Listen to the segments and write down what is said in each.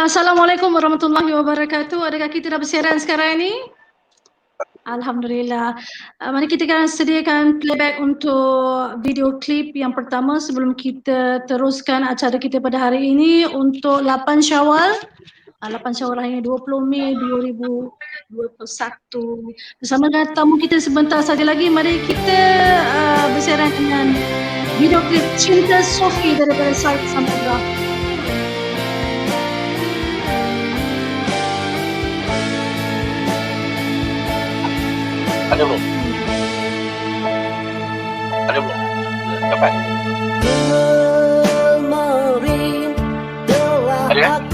Assalamualaikum warahmatullahi wabarakatuh. Adakah kita dah bersiaran sekarang ini? Alhamdulillah. Mari kita akan sediakan playback untuk video klip yang pertama sebelum kita teruskan acara kita pada hari ini untuk 8 Syawal. 8 Syawal hari ini 20 Mei 2021. Bersama dengan tamu kita sebentar saja lagi, mari kita bersiaran dengan video klip Cinta Sofi daripada Said Samudra. Ada belum? Ada belum? Dapat? Ada kan?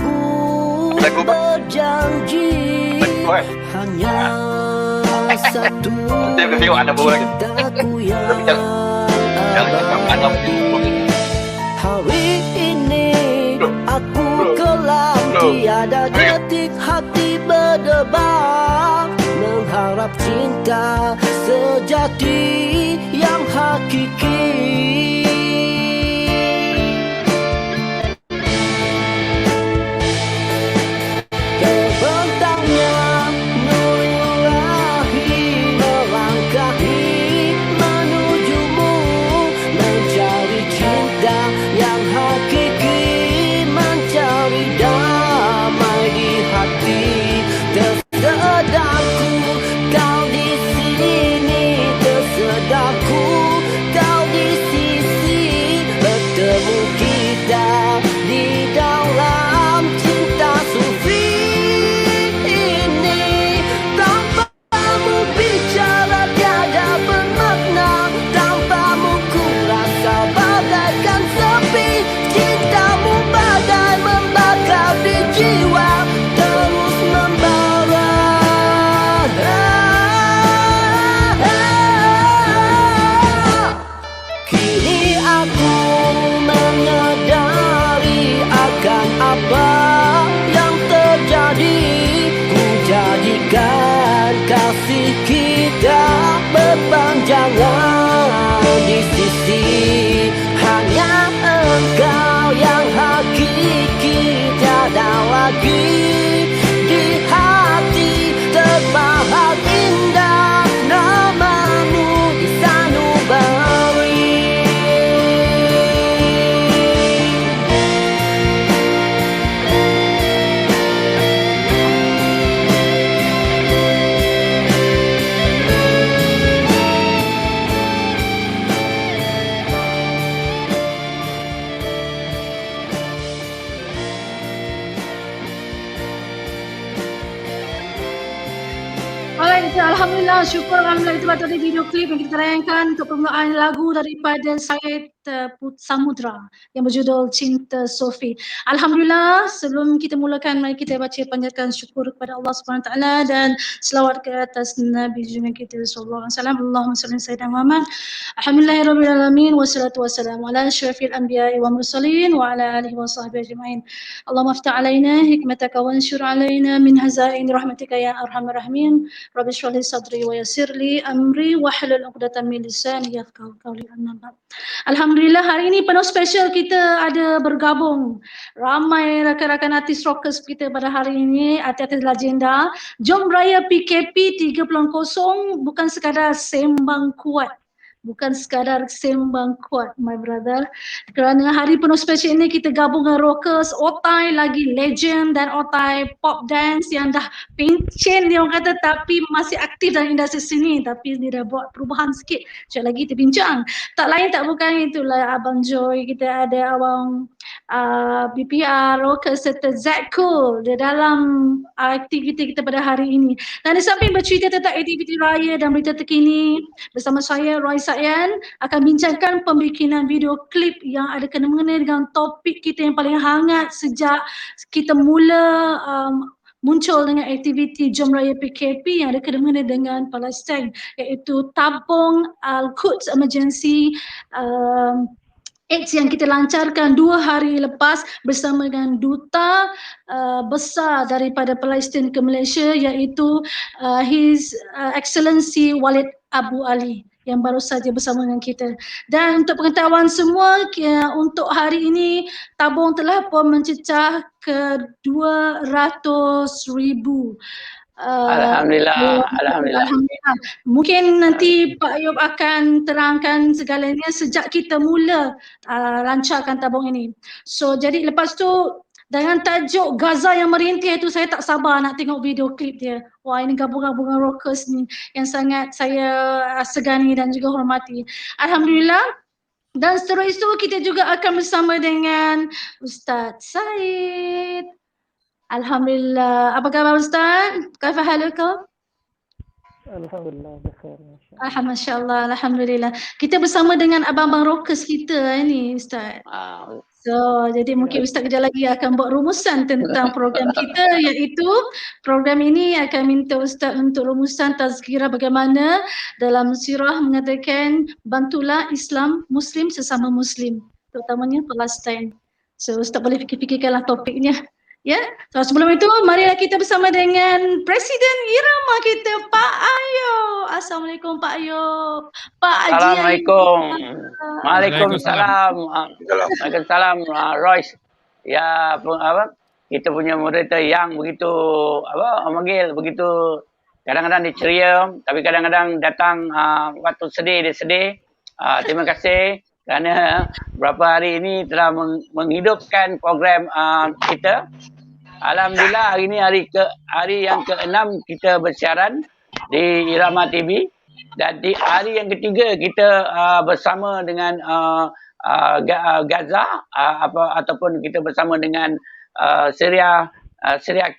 Lagu apa? Lagu kan? Nanti aku tengok ada bawa lagi. Tapi jangan cakap ada hari ini aku kelam, tiada detik hati berdebar, mengharap cinta sejati yang hakiki. Terbentangnya merahi, melangkahi menujumu, mencari cinta yang hakiki, mencari damai di hati. Tersedarku kau di sini, tersedarku kau di sisi, bertemu kita di dalam cinta sufi ini. Tanpamu bicara tiada bermakna, tanpamu ku rasa bagaikan sepi. Cintamu bagai membakar di jiwa, terus membara. Kini aku menyadari akan apa yang terjadi. Ku jadikan kasih kita berpanjangan di sisi, hanya engkau yang hakiki, tiada lagi di hati. Terpahat indah namamu di sanubari. Alright, Alhamdulillah, syukur Alhamdulillah itu tadi video klip yang kita tayangkan untuk permulaan lagu daripada Said Samudra yang berjudul Cinta Sofi. Alhamdulillah, sebelum kita mulakan, mari kita baca panjatkan syukur kepada Allah SWT dan selawat ke atas Nabi junjungan kita sallallahu alaihi wasallam. Allahumma salli sayyidina Muhammad. Alhamdulillahirabbil alamin wassalatu wassalamu ala asyrafil anbiya'i wa mursalin wa ala alihi wa sahbihi ajma'in. Allahumma aftah alaina hikmataka wanshur alaina min hazain rahmatika ya arhamar rahimin. Rabbi shrah li sadri wa yassir li amri wahlul 'uqdatam min lisani yafqahu qawli. Amma ba'd. Alhamdulillah, hari ini penuh special, kita ada bergabung ramai rakan-rakan artis rockers kita pada hari ini, artis-artis legenda. Jom Raya PKP 3.0 bukan sekadar sembang kuat. Bukan sekadar sembang kuat, my brother. Kerana hari penuh special ini kita gabung dengan rockers, otai lagi legend dan otai pop dance yang dah pencen dia orang kata, tapi masih aktif dalam industri sini, tapi dia dah buat perubahan sikit. Sekejap lagi kita bincang. Tak lain tak bukan itulah Abang Joy, kita ada Abang BPR, rockers serta Zack Cool di dalam aktiviti kita pada hari ini. Dan di samping bercerita tentang aktiviti raya dan berita terkini, bersama saya Roy Sayan akan bincangkan pembikinan video klip yang ada kena mengenai dengan topik kita yang paling hangat sejak kita mula muncul dengan aktiviti Jom Raya PKP yang ada kena mengenai dengan Palestin, iaitu tabung Al-Quds Emergency AIDS yang kita lancarkan 2 hari lepas bersama dengan duta besar daripada Palestin ke Malaysia, iaitu His Excellency Walid Abu Ali yang baru saja bersama dengan kita. Dan untuk pengetahuan semua, untuk hari ini tabung telah pun mencecah ke 200,000. Alhamdulillah. Alhamdulillah. Mungkin nanti Pak Ayub akan terangkan segalanya sejak kita mula lancarkan tabung ini. So jadi lepas tu dengan tajuk Gaza yang merintih itu, saya tak sabar nak tengok video klip dia. Wah, ini gabungan-gabungan rockers ni yang sangat saya segani dan juga hormati. Alhamdulillah. Dan setelah itu kita juga akan bersama dengan Ustaz Said. Alhamdulillah. Apa khabar Ustaz? Kaifa halukum? Alhamdulillah, bikhair, masya-Allah. Masya-Allah, alhamdulillah. Kita bersama dengan abang-abang rockers kita ni Ustaz. So, jadi mungkin Ustaz kejap lagi akan buat rumusan tentang program kita, iaitu program ini akan minta Ustaz untuk rumusan tazkirah bagaimana dalam sirah mengatakan bantulah Islam Muslim sesama Muslim, terutamanya Palestin. So, Ustaz boleh fikir-fikirkanlah topiknya. Ya, so, sebelum itu marilah kita bersama dengan Presiden Irama kita, Pak Ayub. Assalamualaikum Pak Ayub. Pak Haji. Assalamualaikum. Waalaikumsalam. Waalaikumsalam, Royce. Ya, kita punya moderator yang begitu memanggil begitu, kadang-kadang dia ceria, tapi kadang-kadang datang waktu sedih dia sedih. Terima kasih kerana beberapa hari ini telah menghidupkan program kita. Alhamdulillah, hari ini hari yang ke-6 kita bersiaran di Irama TV, dan di hari yang ketiga kita bersama dengan Gaza ataupun kita bersama dengan Syria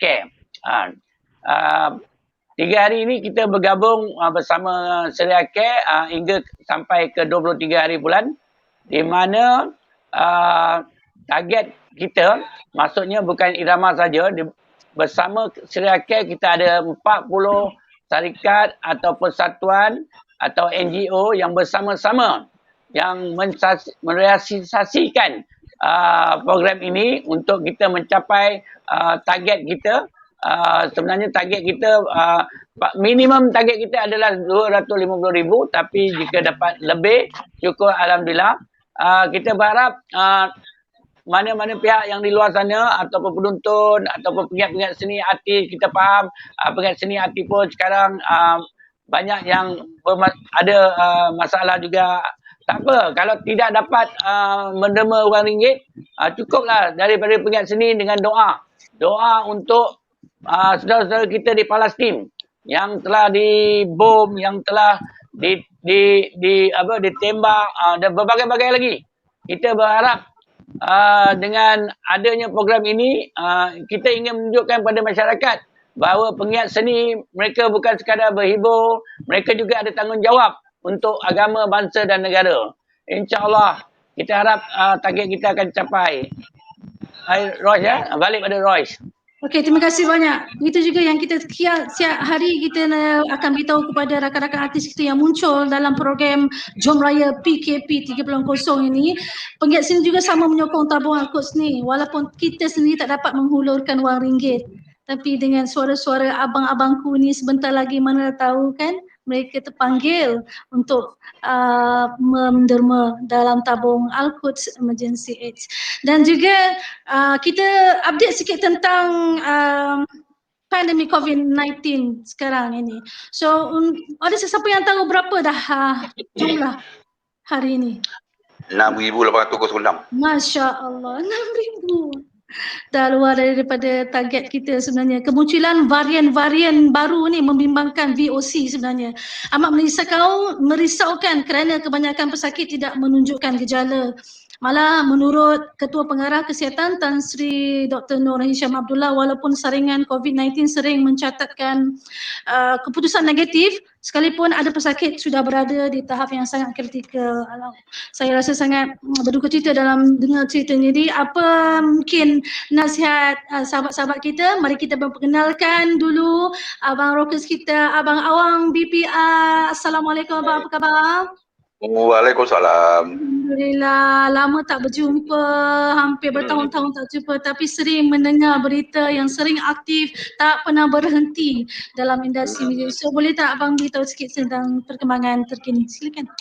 Care. 3 hari ini kita bergabung bersama Syria Care hingga sampai ke 23 hari bulan, di mana target kita, maksudnya bukan Irama saja, bersama Syria Care kita ada 40 syarikat atau persatuan atau NGO yang bersama-sama yang merealisasikan program ini untuk kita mencapai target kita. Sebenarnya target kita, minimum target kita adalah 250,000, tapi jika dapat lebih, syukur Alhamdulillah. Kita berharap mana-mana pihak yang di luar sana ataupun penonton ataupun pengiat-pengiat seni artis, kita faham pengiat seni artis pun sekarang banyak yang ada masalah juga. Tak apa, kalau tidak dapat menderma RM1, cukuplah daripada pengiat seni dengan doa. Doa untuk saudara-saudara kita di Palestin yang telah dibom, yang telah ditembak dan berbagai-bagai lagi. Kita berharap dengan adanya program ini, kita ingin menunjukkan kepada masyarakat bahawa pengiat seni mereka bukan sekadar berhibur, mereka juga ada tanggungjawab untuk agama, bangsa dan negara. InsyaAllah kita harap target kita akan capai. Royce, balik pada Royce. Okey, terima kasih banyak. Itu juga yang kita setiap hari kita akan beritahu kepada rakan-rakan artis kita yang muncul dalam program Jom Raya PKP 3.0 ini. Penggiat sini juga sama menyokong tabung Al-Quds ni, walaupun kita sendiri tak dapat menghulurkan wang ringgit. Tapi dengan suara-suara abang-abangku ni sebentar lagi mana tahu kan mereka terpanggil untuk menderma dalam tabung Al-Quds Emergency Aid. Dan juga kita update sikit tentang pandemik COVID-19 sekarang ini. So ada sesiapa yang tahu berapa dah jumlah hari ini? 6,806. Masya Allah, 6,000. Dah luar daripada target kita sebenarnya. Kemunculan varian-varian baru ni membimbangkan VOC sebenarnya. Amat merisaukan kerana kebanyakan pesakit tidak menunjukkan gejala. Malah menurut Ketua Pengarah Kesihatan Tan Sri Dr. Nur Hisham Abdullah, walaupun saringan COVID-19 sering mencatatkan keputusan negatif, sekalipun ada pesakit sudah berada di tahap yang sangat kritikal. Saya rasa sangat berduka cita dalam dengar cerita ni. Jadi apa mungkin nasihat sahabat-sahabat kita? Mari kita memperkenalkan dulu abang rockers kita, Abang Awang BPR. Assalamualaikum abang, apa khabar? Waalaikumsalam. Alhamdulillah, lama tak berjumpa, hampir bertahun-tahun tak jumpa, tapi sering mendengar berita yang sering aktif, tak pernah berhenti dalam industri muzik. So boleh tak abang beritahu sikit tentang perkembangan terkini? Silakan.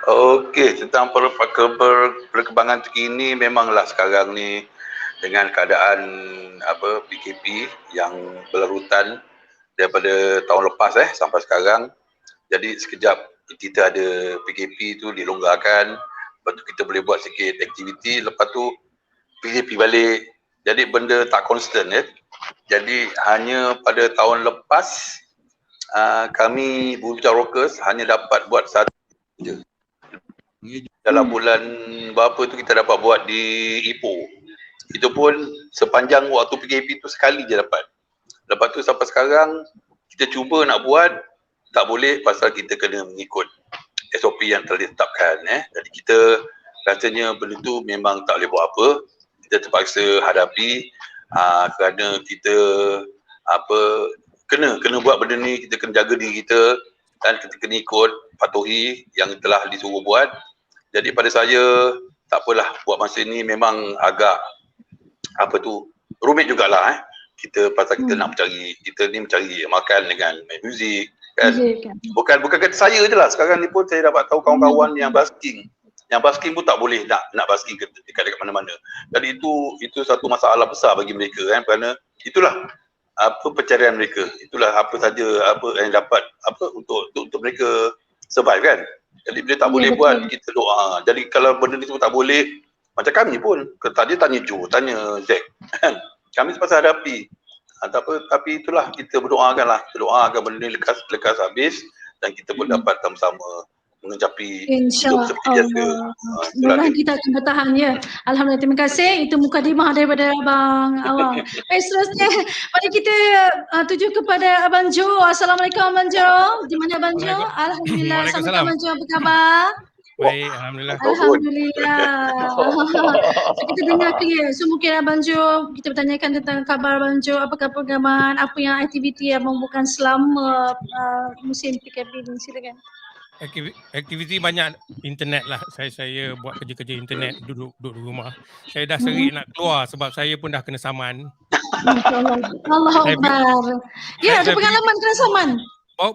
Okey, tentang perkembangan terkini memanglah sekarang ni dengan keadaan PKP yang berlarutan daripada tahun lepas sampai sekarang. Jadi sekejap kita ada PKP tu dilonggarkan, lepas tu kita boleh buat sikit aktiviti, lepas tu PKP balik. Jadi benda tak constant Jadi hanya pada tahun lepas kami Bumi Pucara Rockers hanya dapat buat satu je. Dalam bulan berapa tu kita dapat buat di Ipoh. Itu pun sepanjang waktu PKP tu sekali je dapat. Lepas tu sampai sekarang kita cuba nak buat, tak boleh pasal kita kena mengikut SOP yang telah ditetapkan. Jadi kita rasanya benda tu memang tak boleh buat apa. Kita terpaksa hadapi kerana kita kena buat benda ni, kita kena jaga diri kita dan kita kena ikut patuhi yang telah disuruh buat. Jadi pada saya tak apalah, buat masa ni memang agak rumit jugalah kita pasal kita nak mencari makan dengan main muzik kan. Bukan kata saya je lah, sekarang ni pun saya dapat tahu kawan-kawan yang basking pun tak boleh nak basking dekat mana-mana. Jadi itu satu masalah besar bagi mereka kerana itulah pencarian mereka, itulah apa saja yang dapat untuk mereka survive kan. Jadi bila tak boleh buat, kita doa. Jadi kalau benda ni semua tak boleh, macam kami pun tadi tanya Joe, tanya Jack kan, kami terpaksa hadapi. Tapi itulah, kita berdoakanlah, kita doakan benda ni lekas habis dan kita pun dapat sama-sama mencapai hidup seperti biasa. Mudah kita akan bertahan ya. Alhamdulillah, terima kasih. Itu mukadimah daripada Abang Awang. Seterusnya mari kita tuju kepada Abang Jo. Assalamualaikum Abang Jo. Di mana Abang Jo? Alhamdulillah. Assalamualaikum Abang Jo, apa khabar? Baik, Alhamdulillah. So, kita dengar clear. So mungkin Abang Jo, kita bertanyakan tentang khabar Abang Jo, apakah perkembangan, apa yang aktiviti Abang bukan selama musim PKP ni, silakan. Aktiviti banyak internet lah. Saya buat kerja-kerja internet, duduk di rumah. Saya dah serik nak keluar sebab saya pun dah kena saman. Allah Akbar. Ya, ada pengalaman kena saman.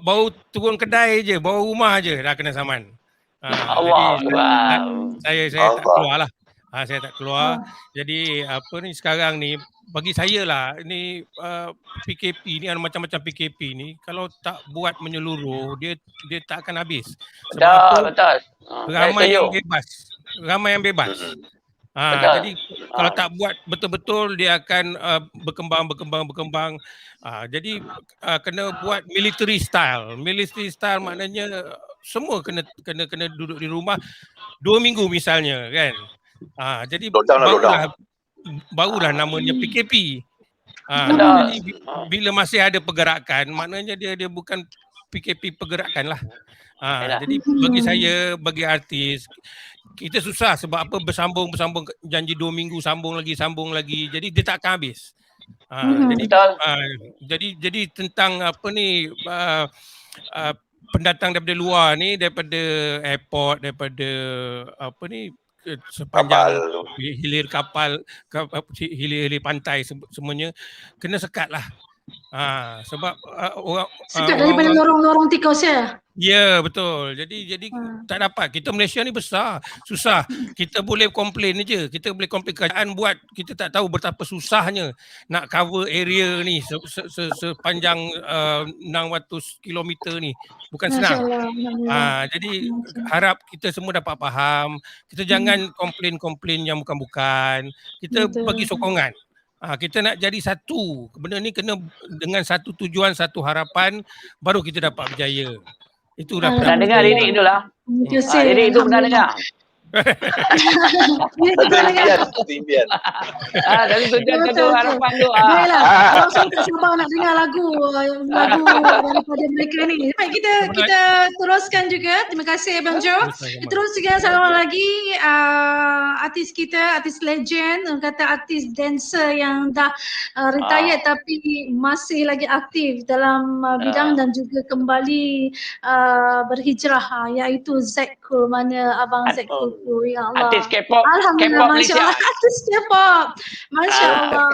Baru turun kedai je, baru rumah je dah kena saman. Jadi saya tak keluar lah. Saya tak keluar. Jadi sekarang ni bagi saya lah, ni PKP ni, ada macam-macam PKP ni, kalau tak buat menyeluruh, dia tak akan habis. Betul. Ramai yang bebas. Jadi kalau tak buat betul-betul, dia akan berkembang. Jadi kena buat military style. Military style maknanya semua kena duduk di rumah 2 minggu misalnya kan. Jadi barulah namanya PKP. Jadi bila masih ada pergerakan, maknanya dia bukan PKP pergerakan lah. Jadi bagi saya, bagi artis, kita susah sebab apa, bersambung janji 2 minggu sambung lagi. Jadi dia tak akan habis. Jadi tentang pendatang daripada luar ni, daripada airport, daripada sepanjang hilir kapal, hilir pantai, semuanya kena sekat lah. Sebab sekat daripada lorong-lorong tikus ya? Ya, betul. Jadi tak dapat. Kita Malaysia ni besar, susah. Kita boleh komplain je. Kita boleh komplain kerajaan buat. Kita tak tahu betapa susahnya nak cover area ni sepanjang 600 km ni. Bukan senang. Jadi harap kita semua dapat faham. Kita jangan komplain yang bukan-bukan. Kita bagi sokongan. Kita nak jadi satu. Benda ni kena dengan satu tujuan, satu harapan, baru kita dapat berjaya. Itulah. Pernah dengar Lirik tu lah. Lirik tu pernah dengar. Ini kita dengar. Impian. Dari tujuan Betul, satu betul. harapan tu. Baiklah, kalau saya tak sabar nak dengar lagu daripada mereka ni. Baik, kita teruskan juga. Terima kasih Abang Jo. Terus juga satu lagi artis kita, artis legend, orang kata artis dancer yang dah retired tapi masih lagi aktif dalam bidang dan juga kembali berhijrah, iaitu Zack Cool. Mana Abang Zack Cool tu? Ya Allah. Artis K-pop, Alhamdulillah, K-pop Masya Malaysia. Allah. Artis K-pop. Masya Allah.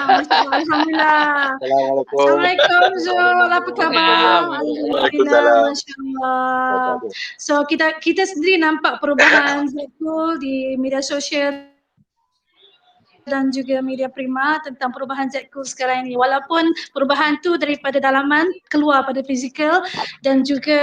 Masya Allah. Alhamdulillah. Assalamualaikum Zul. Apa khabar? Alhamdulillah. Masya Allah. So kita sendiri nampak perubahan Zack Cool di media sosial dan juga media prima tentang perubahan Zack Cool sekarang ini. Walaupun perubahan tu daripada dalaman keluar pada fizikal, dan juga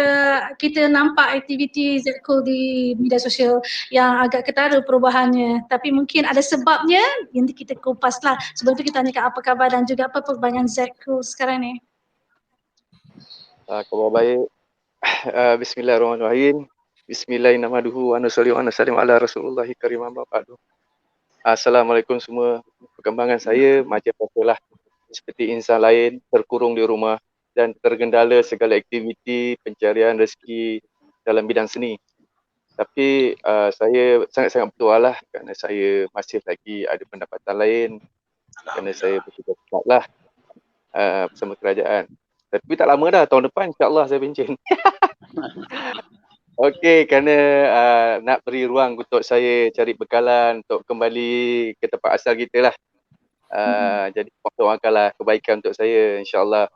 kita nampak aktiviti Zack Cool di media sosial yang agak ketara perubahannya. Tapi mungkin ada sebabnya, nanti kita kupas lah. Sebelum tu kita tanyakan apa khabar dan juga apa perkembangan Zack Cool sekarang ni. Khabar baik. Bismillahirrahmanirrahim. Bismillahirrahmanirrahim. Wa nusalli wa nusallim ala Rasulullah karim amma ba'du. Assalamualaikum semua. Perkembangan saya macam biasalah, seperti insan lain, terkurung di rumah dan tergendala segala aktiviti pencarian rezeki dalam bidang seni. Tapi saya sangat-sangat berdoa lah kerana saya masih lagi ada pendapatan lain, kerana saya bekerja lah bersama kerajaan. Tapi tak lama dah, tahun depan insyaAllah saya pencen. Okey, kerana nak beri ruang untuk saya cari bekalan untuk kembali ke tempat asal kita lah. Jadi doakanlah kebaikan untuk saya, insyaAllah.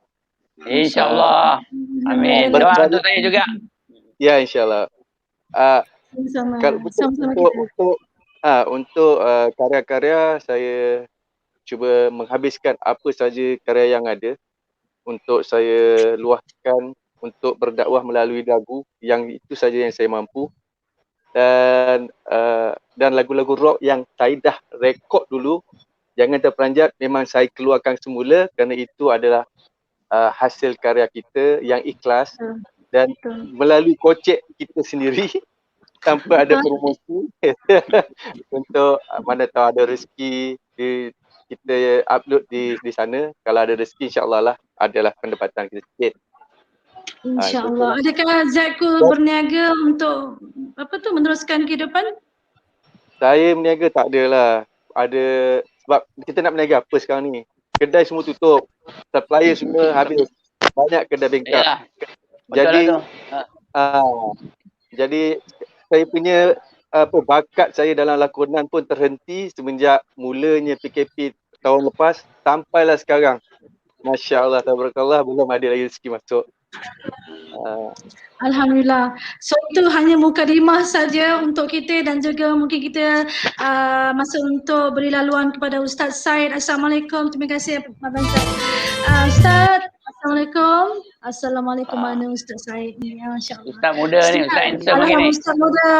InsyaAllah. Amin. Doa untuk saya juga. Ya, insyaAllah. Kalau untuk karya-karya, saya cuba menghabiskan apa saja karya yang ada untuk saya luahkan untuk berdakwah melalui lagu, yang itu saja yang saya mampu. Dan lagu-lagu rock yang saya dah rekod dulu, jangan terperanjat, memang saya keluarkan semula kerana itu adalah hasil karya kita yang ikhlas dan melalui kocek kita sendiri tanpa ada promosi untuk mana tahu ada rezeki kita upload di sana. Kalau ada rezeki, insyaAllah lah adalah pendapatan kita sikit. InsyaAllah. Adakah Zack Cool berniaga untuk meneruskan kehidupan? Saya berniaga tak adalah. Ada sebab kita nak berniaga apa sekarang ni? Kedai semua tutup. Supplier semua habis. Banyak kedai bengkak. Jadi saya punya bakat saya dalam lakonan pun terhenti semenjak mulanya PKP tahun lepas sampailah sekarang. Masya Allah, tabarakallah, belum ada lagi rezeki masuk. Alhamdulillah. So itu hanya mukadimah saja untuk kita, dan juga mungkin kita masa untuk beri laluan kepada Ustaz Said. Assalamualaikum. Terima kasih Abang Said. Ustaz, Assalamualaikum. Assalamualaikum. Mana Ustaz Said ni? Masya-Allah. Ustaz muda ni, Ustaz handsome begini. Ustaz muda.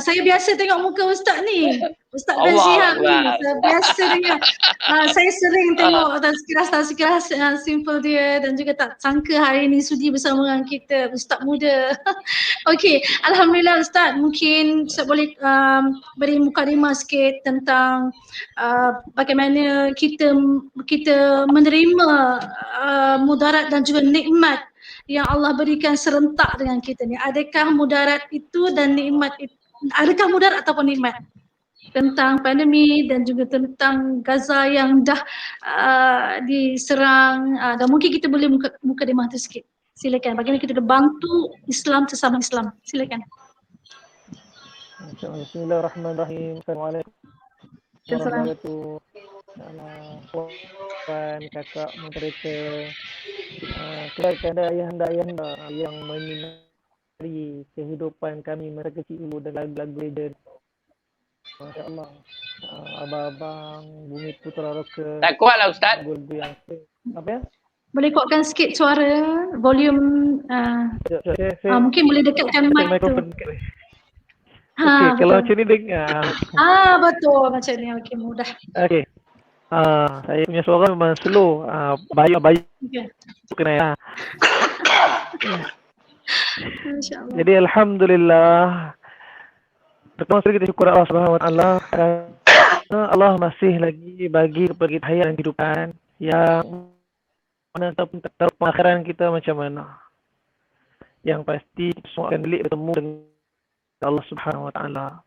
Saya biasa tengok muka Ustaz ni. Ustaz Ben Shihab ni. Saya biasa dengar. Saya sering tengok tas-kiras simple dia, dan juga tak sangka hari ni sudi bersama dengan kita, Ustaz muda. Okey, alhamdulillah Ustaz, mungkin Ustaz boleh beri mukadimah sikit tentang bagaimana kita menerima mudarat dan juga nikmat yang Allah berikan serentak dengan kita ni. Adakah mudarat itu dan nikmat itu, adakah mudarat ataupun nikmat? Tentang pandemi dan juga tentang Gaza yang dah diserang, dan mungkin kita boleh mukadimah tu sikit. Silakan. Bagaimana kita bantu Islam sesama Islam. Silakan. Bismillahirrahmanirrahim. Assalamualaikum warahmatullahi puan, kakak, moderator, kepada ayahanda yang menyinari kehidupan kami masa kecil dulu dengan lagu-lagu legend. Masya Allah. Abang-abang, Bumi Putra Rocker. Tak kuat lah Ustaz. Apa ya? Boleh kuatkan sikit suara, volume. Mungkin boleh dekatkan mic tu. Okey, kalau macam ni dengar. Betul macam ni. Okey, mudah. Okey. Saya punya suara memang slow. Bayu kena. Jadi alhamdulillah, Pertama sekali kita syukur Allah Subhanahu Wa Taala kerana Allah masih lagi bagi kepada kita hayat dan kehidupan yang mana ataupun tak tahu pengakhiran kita macam mana. Yang pasti semua akan balik bertemu dengan Allah Subhanahu Wa Taala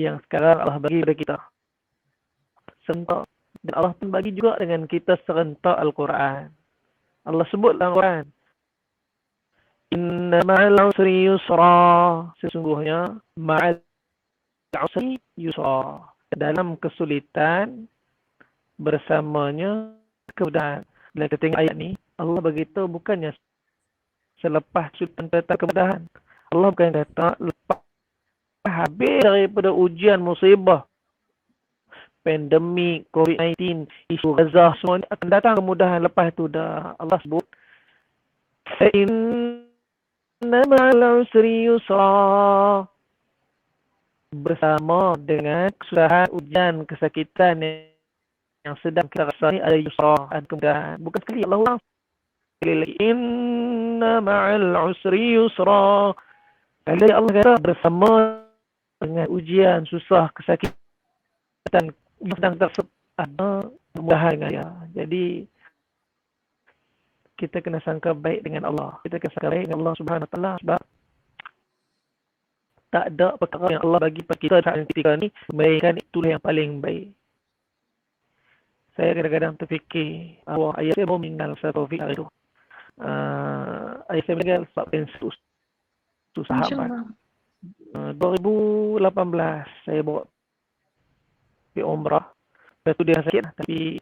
yang sekarang Allah bagi kepada kita serentak, dan Allah pun bagi juga dengan kita serentak Al-Quran. Allah sebut dalam Al-Quran, Inna ma'al usri yusra, sesungguhnya ma'al usri yusra, dalam kesulitan bersamanya kemudahan. Bila kita tengok ayat ni, Allah beritahu bukannya selepas kesulitan datang kemudahan. Allah bukan kata lepas habis daripada ujian musibah, pandemik, COVID-19, isu Gaza, semua ni akan datang kemudahan. Lepas tu dah Allah sebut Inna ma'al usri yusra, bersama dengan kesusahan, ujian, kesakitan yang sedang kita rasa ni ada yusra, ada kemudahan. Bukan sekali Allah ulang sekali lagi, Inna ma'al usri yusra. Kali Allah kata bersama dengan ujian, susah, kesakitan sedang tersebut ada kemudahan dengan dia. Jadi kita kena sangka baik dengan Allah. Kita kena sangka baik dengan Allah Subhanahu Wa Taala, sebab tak ada perkara yang Allah bagi pada kita saat ketika ni melainkan itulah yang paling baik. Saya kadang-kadang terfikir, ayah saya baru meninggal satu Taufik hari itu. Ayah saya meninggal sebab pensus sahabat. 2018 saya bawa pergi umrah. Lepas tu dia sakit, tapi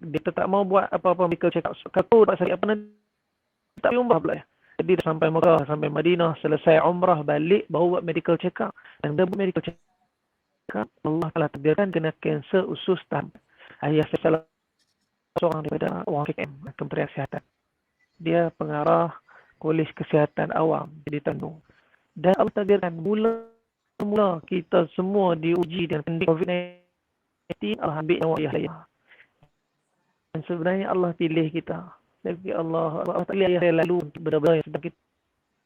dia tak mau buat apa-apa medical check up. Kata tak sakit apa nanti tak pergi umrah pula ya. Jadi dia sampai Mekah, sampai Madinah, selesai umrah balik baru buat medical check up. Dan dia buat medical check up, Allah telah takdirkan kena kanser usus tahap. Ayah saya salah seorang daripada orang KKM, Kementerian Kesihatan. Dia pengarah Kolej Kesihatan Awam di Tanjung. Dan Allah takdirkan mula kita semua diuji dengan pandemik COVID-19, Allah ambil nyawa ayah saya. Dan sebenarnya Allah pilih kita. Tapi Allah pilih ayah saya lalu untuk benda-benda yang sedang kita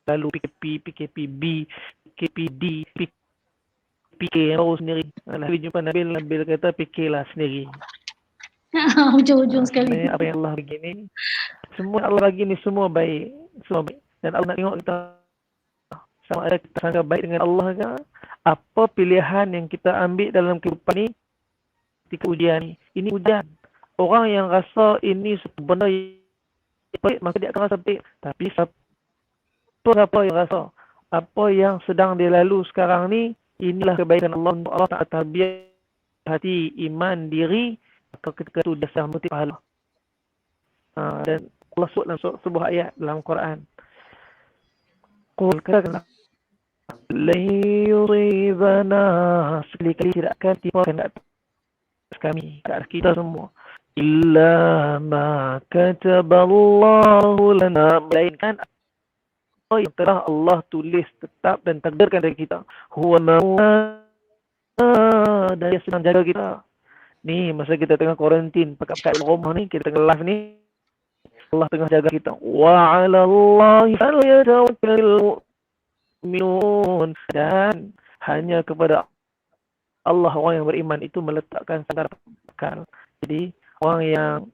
lalu, PKP, PKPB, PKPD, PK yang baru sendiri. Lalu jumpa Nabil kata PK lah sendiri. Ujung-ujung sekali. Apa yang Allah bagi ni, semua Allah bagi ni semua baik. Semua baik. Dan Allah nak tengok kita sama ada kita sangka baik dengan Allah ke, apa pilihan yang kita ambil dalam kehidupan ni ketika ujian ni. Ini ujian. Orang yang rasa ini satu benda yang baik, maka dia akan rasa baik. Tapi siapa yang rasa apa yang sedang dia lalu sekarang ni, inilah kebaikan Allah untuk Allah tak terbiar hati, iman, diri, maka ketika itu dia sah muti pahala. Dan Allah sebut dalam sebuah ayat dalam Quran, Qul katakanlah, lan yusibana, sekali-kali tidak akan timpakan atas kami, atas kita semua, illa ma kataballahu lana, melainkan apa yang telah Allah tulis tetap dan takdirkan dari kita. Huwa dan dia sedang jaga kita. Ni masa kita tengah kuarantin, pekat-pekat rumah ni, kita tengah live ni, Allah tengah jaga kita. Wa 'ala Allahi falyatawakkalul mu'minun, dan hanya kepada Allah orang yang beriman itu meletakkan sandar bekal. Jadi orang yang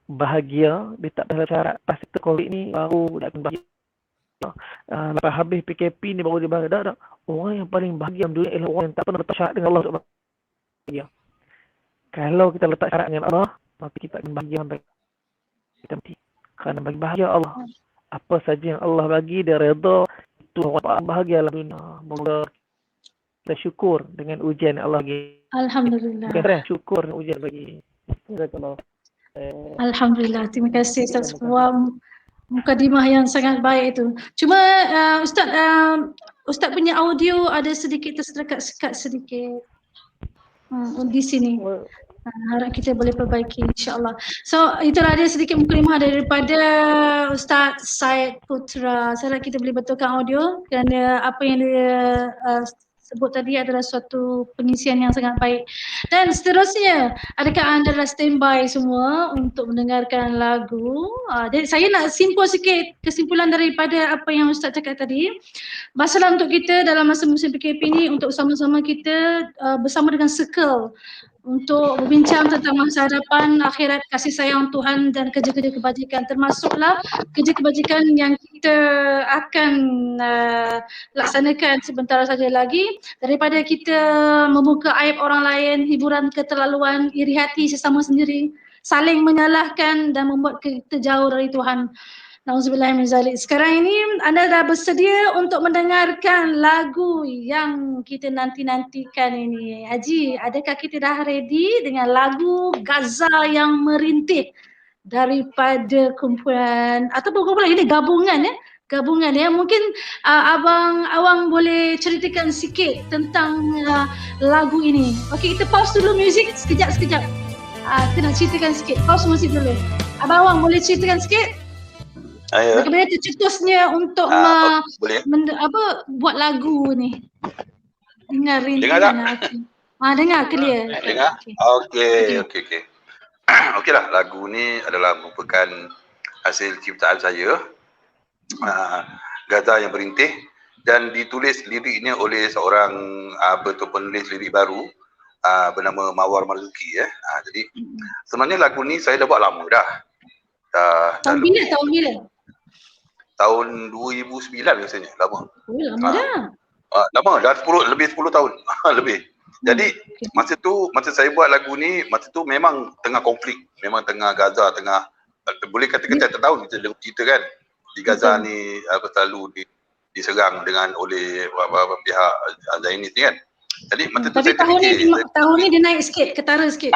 bahagia dia tak ada syarat. Pas itu COVID ni baru dia akan bahagia. Lepas habis PKP ni baru dia bahagia. Orang yang paling bahagia dunia ialah orang yang tak pernah letak syarat dengan Allah untuk bahagia. Kalau kita letak syarat dengan Allah, maka kita akan bahagia sampai kita mati. Kerana bagi bahagia Allah, apa saja yang Allah bagi dia redha, itu orang bahagia dalam dunia. Moga kita syukur dengan ujian yang Allah bagi. Alhamdulillah. Bukan syukur dengan ujian bagi. Alhamdulillah. Terima kasih Ustaz sebuah mukadimah yang sangat baik itu. Cuma Ustaz punya audio ada sedikit tersekat-sekat sedikit di sini. Harap kita boleh perbaiki insya-Allah. So itulah dia sedikit mukadimah daripada Ustaz Syed Putra. Saya harap kita boleh betulkan audio kerana apa yang dia sebut tadi adalah suatu pengisian yang sangat baik. Dan seterusnya, adakah anda dah standby semua untuk mendengarkan lagu? Jadi saya nak simpul sikit kesimpulan daripada apa yang Ustaz cakap tadi. Masalah untuk kita dalam masa musim PKP ni untuk sama-sama kita bersama dengan circle untuk berbincang tentang masa hadapan, akhirat, kasih sayang Tuhan dan kerja-kerja kebajikan, termasuklah kerja kebajikan yang kita akan laksanakan sebentar saja lagi, daripada kita membuka aib orang lain, hiburan keterlaluan, iri hati sesama sendiri, saling menyalahkan dan membuat kita jauh dari Tuhan. Nauzubillah min zalik. Sekarang ini anda dah bersedia untuk mendengarkan lagu yang kita nanti-nantikan ini. Haji, adakah kita dah ready dengan lagu Gaza yang Merintih daripada kumpulan ataupun kumpulan ini gabungan ya. Mungkin Abang Awang boleh ceritakan sikit tentang lagu ini. Okey, kita pause dulu muzik sekejap. Kita nak ceritakan sikit. Pause muzik dulu. Abang Awang boleh ceritakan sikit? Bagaimana tercetusnya untuk buat lagu ni? Dengar tak? Dengar clear. Dengar? Okey. Okeylah, lagu ni adalah merupakan hasil ciptaan saya, Gaza yang Merintih, dan ditulis liriknya oleh seorang penulis lirik baru bernama Mawar Marzuki. Jadi sebenarnya lagu ni saya dah buat lama dah. Tahun bila? Tahun 2009 rasanya, lama. Oh, lama dah. Lama, dah lebih 10 tahun. Lebih. Jadi masa saya buat lagu ni, masa tu memang tengah konflik, memang tengah Gaza, boleh kata-kata tak tahu kita kan. Di Gaza ni selalu diserang oleh pihak Zionis ni kan. Jadi masa tu tapi saya terfikir, tahun ni dia naik sikit, ketara sikit.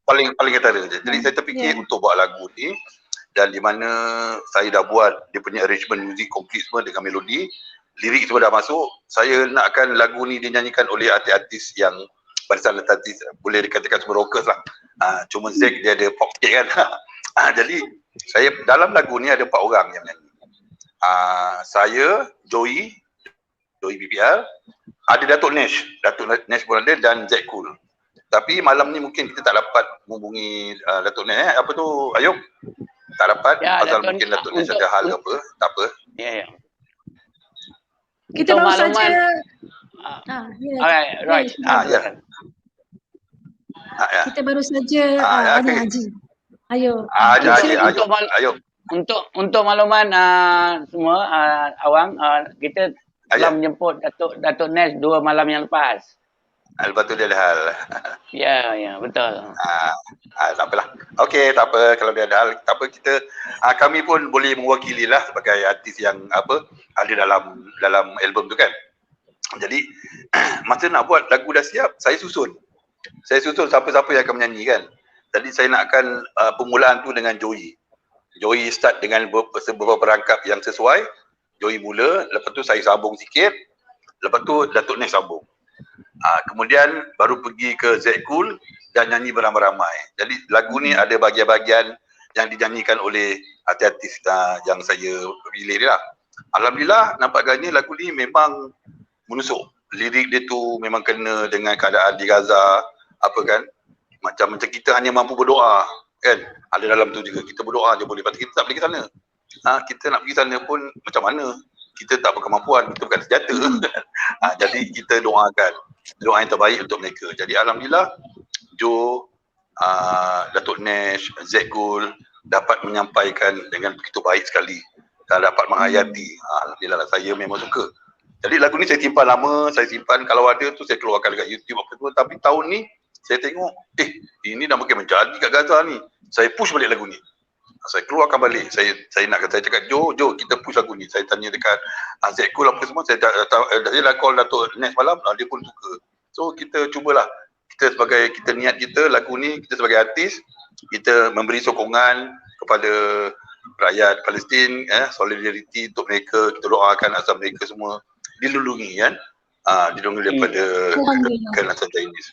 Paling ketara. Jadi saya terfikir untuk buat lagu ni, dan di mana saya dah buat dia punya arrangement muzik komplit semua dengan melodi, lirik semua dah masuk. Saya nakkan lagu ni dinyanyikan oleh artis-artis yang barisan artis, boleh dikatakan semua rockers lah. Cuma Zack dia ada pop sikit kan. Jadi saya dalam lagu ni ada 4 orang yang menyanyi. Saya, Joey BPL, ada Datuk Nesh Borande dan Zack Cool. Tapi malam ni mungkin kita tak dapat menghubungi Datuk Nesh. Apa tu, Ayub? Tak dapat, pasal mungkin Datuk Nesh ada hal apa, tak apa. Ya. Kita baru saja. Right. Kita baru saja Haji. Ayo. Untuk makluman semua, Awang, kita telah menjemput Datuk Nesh 2 malam yang lepas. Lepas tu dia ada hal. Ya, betul. Tak apalah. Okey, tak apa. Kalau dia ada hal, tak apa. Kami pun boleh mewakili lah sebagai artis yang ada dalam album tu kan. Jadi masa nak buat lagu dah siap, saya susun siapa-siapa yang akan menyanyi kan. Jadi saya nakkan permulaan tu dengan Joey start dengan beberapa perangkap yang sesuai. Joey mula, lepas tu saya sambung sikit, lepas tu Datuk Nesh sambung. Kemudian baru pergi ke Zack Cool dan nyanyi beramai-ramai. Jadi lagu ni ada bahagian-bahagian yang dinyanyikan oleh artis yang saya pilih ni lah. Alhamdulillah, nampak agaknya lagu ni memang menusuk. Lirik dia tu memang kena dengan keadaan di Gaza, macam kita hanya mampu berdoa kan. Ada dalam tu juga, kita berdoa je boleh, pasal kita tak boleh ke sana. Kita nak pergi sana pun macam mana? Kita tak berkemampuan, kita bukan senjata. Jadi kita doakan doa yang terbaik untuk mereka. Jadi alhamdulillah Joe, Datuk Nesh, Zack Cool dapat menyampaikan dengan begitu baik sekali dan dapat menghayati. Alhamdulillah, saya memang suka. Jadi lagu ni saya simpan lama, kalau ada tu saya keluarkan dekat YouTube apa tu. Tapi tahun ni saya tengok, ini dah makin menjadi kat Gaza ni. Saya push balik lagu ni. Saya keluarkan balik. Saya cakap Joe, kita push lagu ni. Saya tanya dekat Zack Cool apa semua, saya dah call Datuk Nesh malam, dia pun suka. So kita cubalah. Kita niat kita lagu ni, kita sebagai artis, kita memberi sokongan kepada rakyat Palestin, solidariti untuk mereka, kita doakan asal mereka semua dilindungi kan. Dilindungi daripada kekerasan Zionis.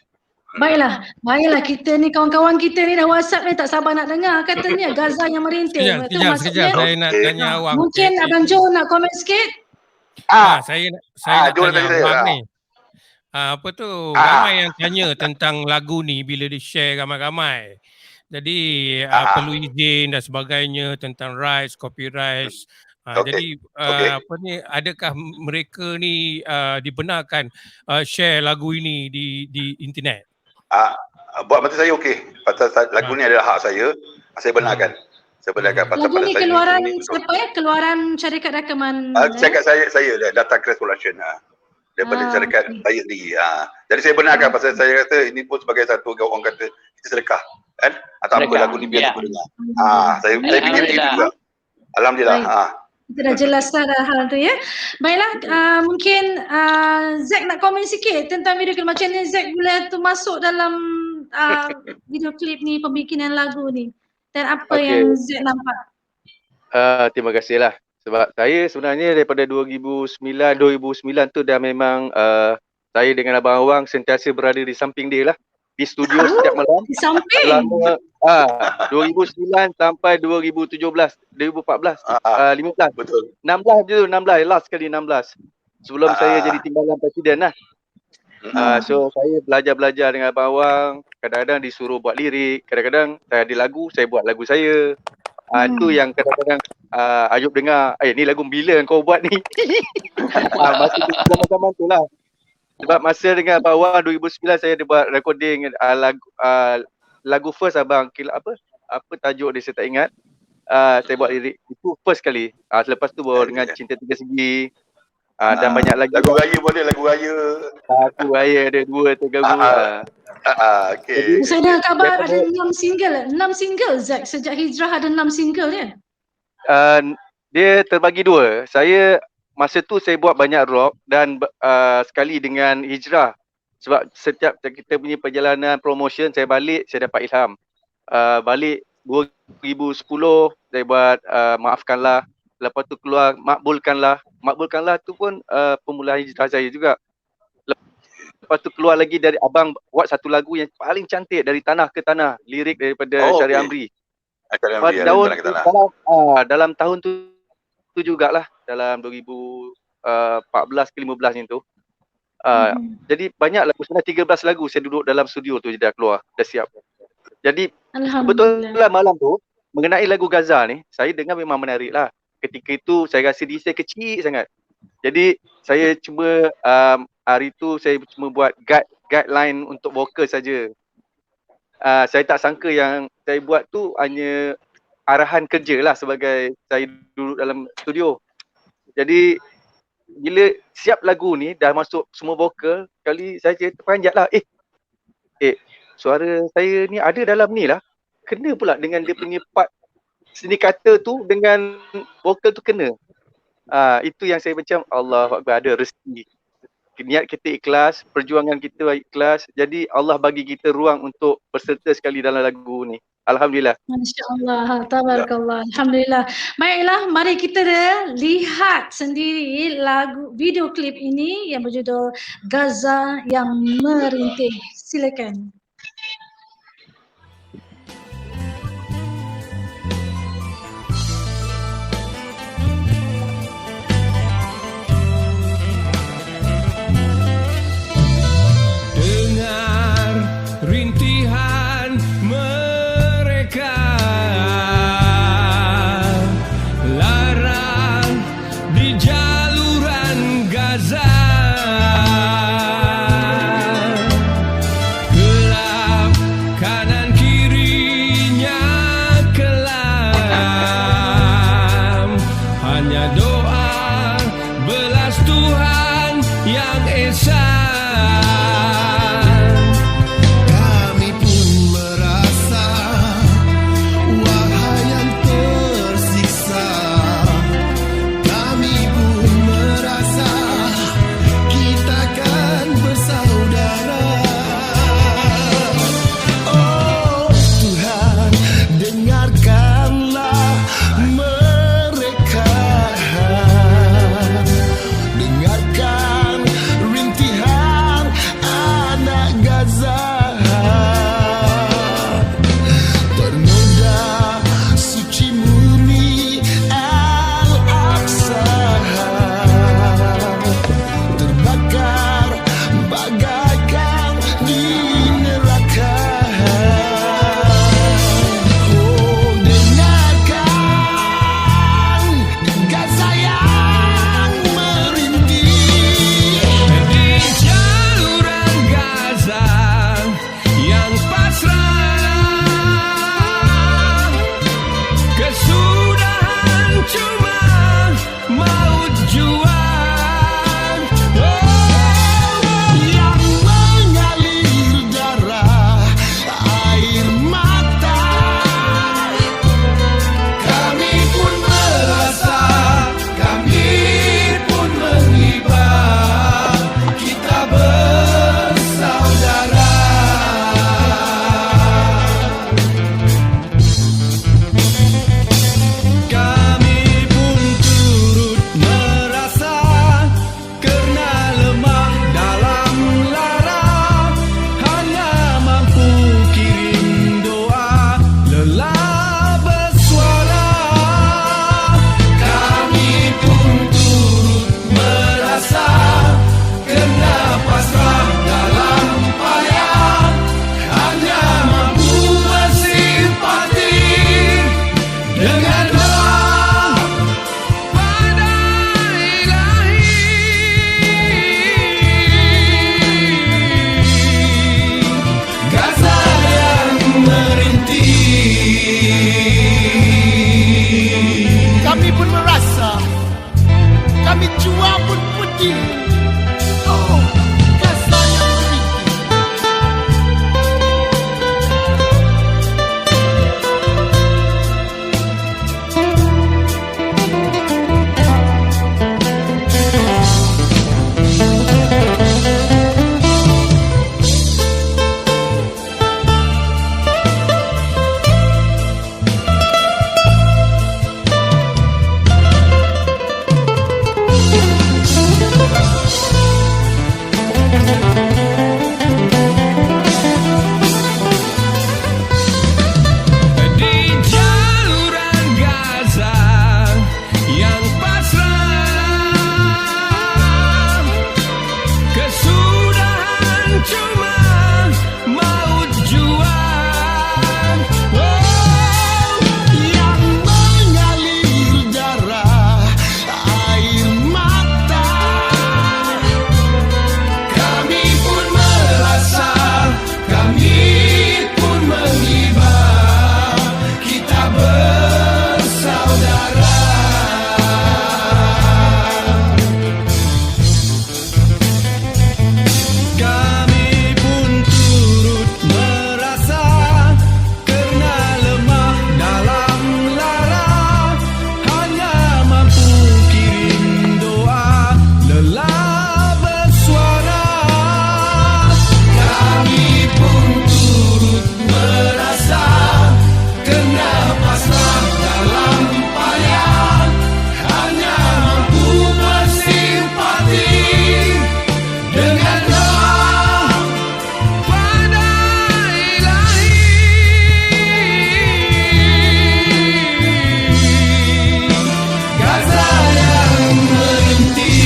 Baiklah, kita ni kawan-kawan kita ni dah WhatsApp ni tak sabar nak dengar katanya Gaza yang Merintih. Sekejap, saya nak tanya Awang. Mungkin Abang Joe nak komen sikit? Saya nak tanya Abang ni. ramai yang tanya tentang lagu ni bila di-share ramai-ramai. Jadi perlu izin dan sebagainya tentang rights, copyright. Jadi adakah mereka ni dibenarkan share lagu ini di internet? Buat mata saya okey. Pasal lagu ni adalah hak saya benarkan. Saya benarkan pasal lagu ni keluaran siapa ya? Keluaran syarikat rakaman. Syarikat saya Data Crest Production. Daripada syarikat saya sendiri. Jadi saya benarkan pasal saya kata ini pun sebagai satu orang kata kita sedekah kan? Atau apa lagu ni biar aku dengar. Saya fikir begitu juga. Alhamdulillah. Kita dah jelaskan hal tu ya. Baiklah, mungkin Zack nak komen sikit tentang video klip. Macam ni Zack boleh tu masuk dalam video klip ni, pembikinan lagu ni. Dan apa yang Zack nampak? Terima kasih lah. Sebab saya sebenarnya daripada 2009 tu dah memang saya dengan Abang Awang sentiasa berada di samping dia lah. Di studio setiap malam. Di samping? Selama 2009 sampai 2017, 2014, 15. Betul. 16 je, 16. Last kali 16. Sebelum saya jadi timbalan presiden lah. So saya belajar dengan Abang Awang. Kadang-kadang disuruh buat lirik. Kadang-kadang saya ada lagu, saya buat lagu saya. Itu yang kadang-kadang Ayub dengar, ni lagu bila kau buat ni? Masa tu zaman-zaman tu lah. Sebab masa dengan Abang Awang 2009 saya ada buat recording lagu first abang apa tajuk dia saya tak ingat. Saya buat lirik itu first kali. Selepas tu baru dengan Cinta Tiga Segi. Dan banyak lagi. Lagu raya boleh, lagu raya. Lagu raya ada 2-3 lagu. Okey. Saya dengar kabar ada 6 single. 6 single Zack. Sejak hijrah ada 6 single ya? Dia terbagi 2. Saya masa tu saya buat banyak rock dan sekali dengan hijrah. Sebab setiap kita punya perjalanan promotion saya balik, saya dapat ilham. Balik 2010 saya buat Maafkanlah. Lepas tu keluar Makbulkanlah. Makbulkanlah tu pun permulaan hijrah saya juga. Lepas tu keluar lagi dari abang buat satu lagu yang paling cantik, Dari Tanah ke Tanah. Lirik daripada Syari Amri. Dalam tahun tu jugalah, dalam 2014 ke 15 ni tu. Jadi banyak lagu, sebenarnya 13 lagu saya duduk dalam studio tu je dah keluar, dah siap. Jadi betul lah malam tu mengenai lagu Gaza ni, saya dengar memang menarik lah. Ketika itu saya rasa diri saya kecil sangat. Jadi saya cuma hari tu saya cuma buat guideline untuk vokal saja. Saya tak sangka yang saya buat tu hanya arahan kerja lah sebagai saya duduk dalam studio. Jadi bila siap lagu ni dah masuk semua vokal, kali saya terperanjat lah. Suara saya ni ada dalam ni lah. Kena pula dengan dia punya part seni kata tu dengan vokal tu kena. Itu yang saya macam Allah Akbar, ada rezeki. Niat kita ikhlas, perjuangan kita ikhlas. Jadi Allah bagi kita ruang untuk berserta sekali dalam lagu ni. Alhamdulillah. Masya-Allah, tabarakallah. Alhamdulillah. Baiklah, mari kita lihat sendiri lagu video klip ini yang berjudul Gaza yang Merintih. Silakan. Rintihan mereka, larang di jaluran Gaza, gelap kanan kirinya kelam, hanya doa belas Tuhan yang esa. jiwa pun puji. Oh, kasar yang berhenti. Di jaluran Gaza yang pasrah, kesudahan cuma maut jua. Oh, yang mengalir darah air mata, kami pun merasa, kami pun mengibar, kita bersaudara. Kami pun turut merasa, kerana lemah dalam lara, hanya mampu kirim doa, lelah bersuara. Kami pun turut merasa, kerana pasrah dalam payah, hanya mampu bersimpati dengan doa pada Ilahi. Gaza yang merintih.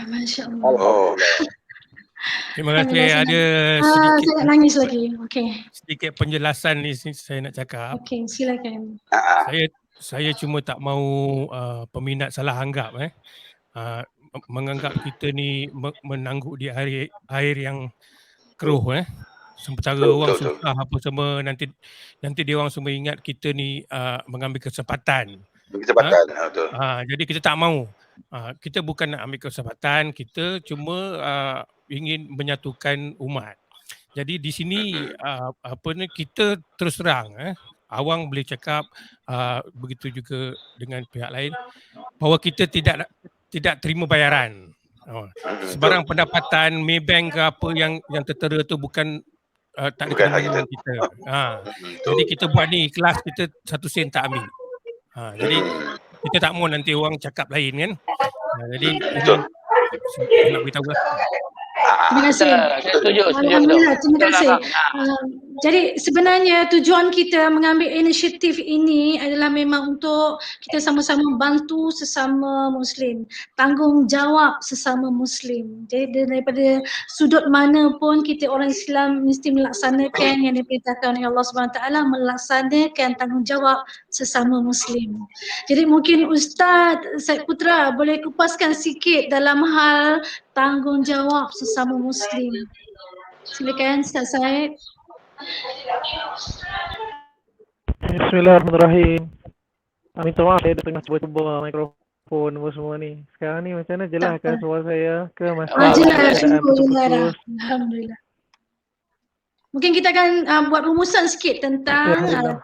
Masya Allah. Oh. Terima kasih. Ada Saya nak nangis lagi. Okey. sedikit penjelasan ni saya nak cakap. Okey, silakan. Saya cuma tak mahu peminat salah anggap menganggap kita ni menangguk di air yang keruh sementara orang susah apa semua, nanti dia orang semua ingat kita ni mengambil kesempatan. Betul. Jadi kita tak mahu. Kita bukan nak ambil kesempatan, kita cuma ingin menyatukan umat. Jadi di sini kita terus terang awang boleh cakap begitu juga dengan pihak lain bahawa kita tidak terima bayaran. Sebarang pendapatan Maybank ke apa yang tertera tu bukan tak ada kena dengan kita. Jadi kita buat ni ikhlas, kita 1 sen tak ambil. Jadi kita tak mahu nanti orang cakap lain kan. Jadi saya nak beritahu lah. Terima kasih. Saya setuju. Alhamdulillah, terima kasih. Jadi sebenarnya tujuan kita mengambil inisiatif ini adalah memang untuk kita sama-sama bantu sesama Muslim, tanggungjawab sesama Muslim. Jadi daripada sudut mana pun kita orang Islam mesti melaksanakan yang diperintahkan oleh Allah SWT, melaksanakan tanggungjawab sesama Muslim. Jadi mungkin Ustaz Syed Putra boleh kupaskan sikit dalam hal tanggungjawab sesama Muslim. Silakan Ustaz Syed. Bismillahirrahmanirrahim. Minta maaf saya tengah cuba-cuba mikrofon semua ni. Sekarang ni macam mana, jelas ke suara saya ke masih jelas. Alhamdulillah. Mungkin kita akan buat rumusan sikit tentang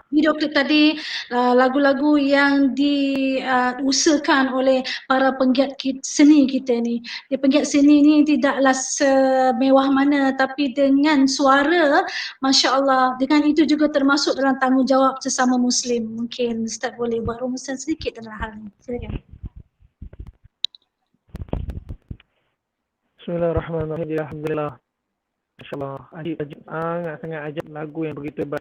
video klip tadi, lagu-lagu yang diusahakan oleh para penggiat seni kita ni. Penggiat seni ni tidaklah semewah mana, tapi dengan suara, Masya Allah, dengan itu juga termasuk dalam tanggungjawab sesama Muslim. Mungkin Ustaz boleh buat rumusan sedikit tentang hal ini. Silakan. Bismillahirrahmanirrahim. Alhamdulillah. InsyaAllah, ajib sangat ajib lagu yang begitu hebat.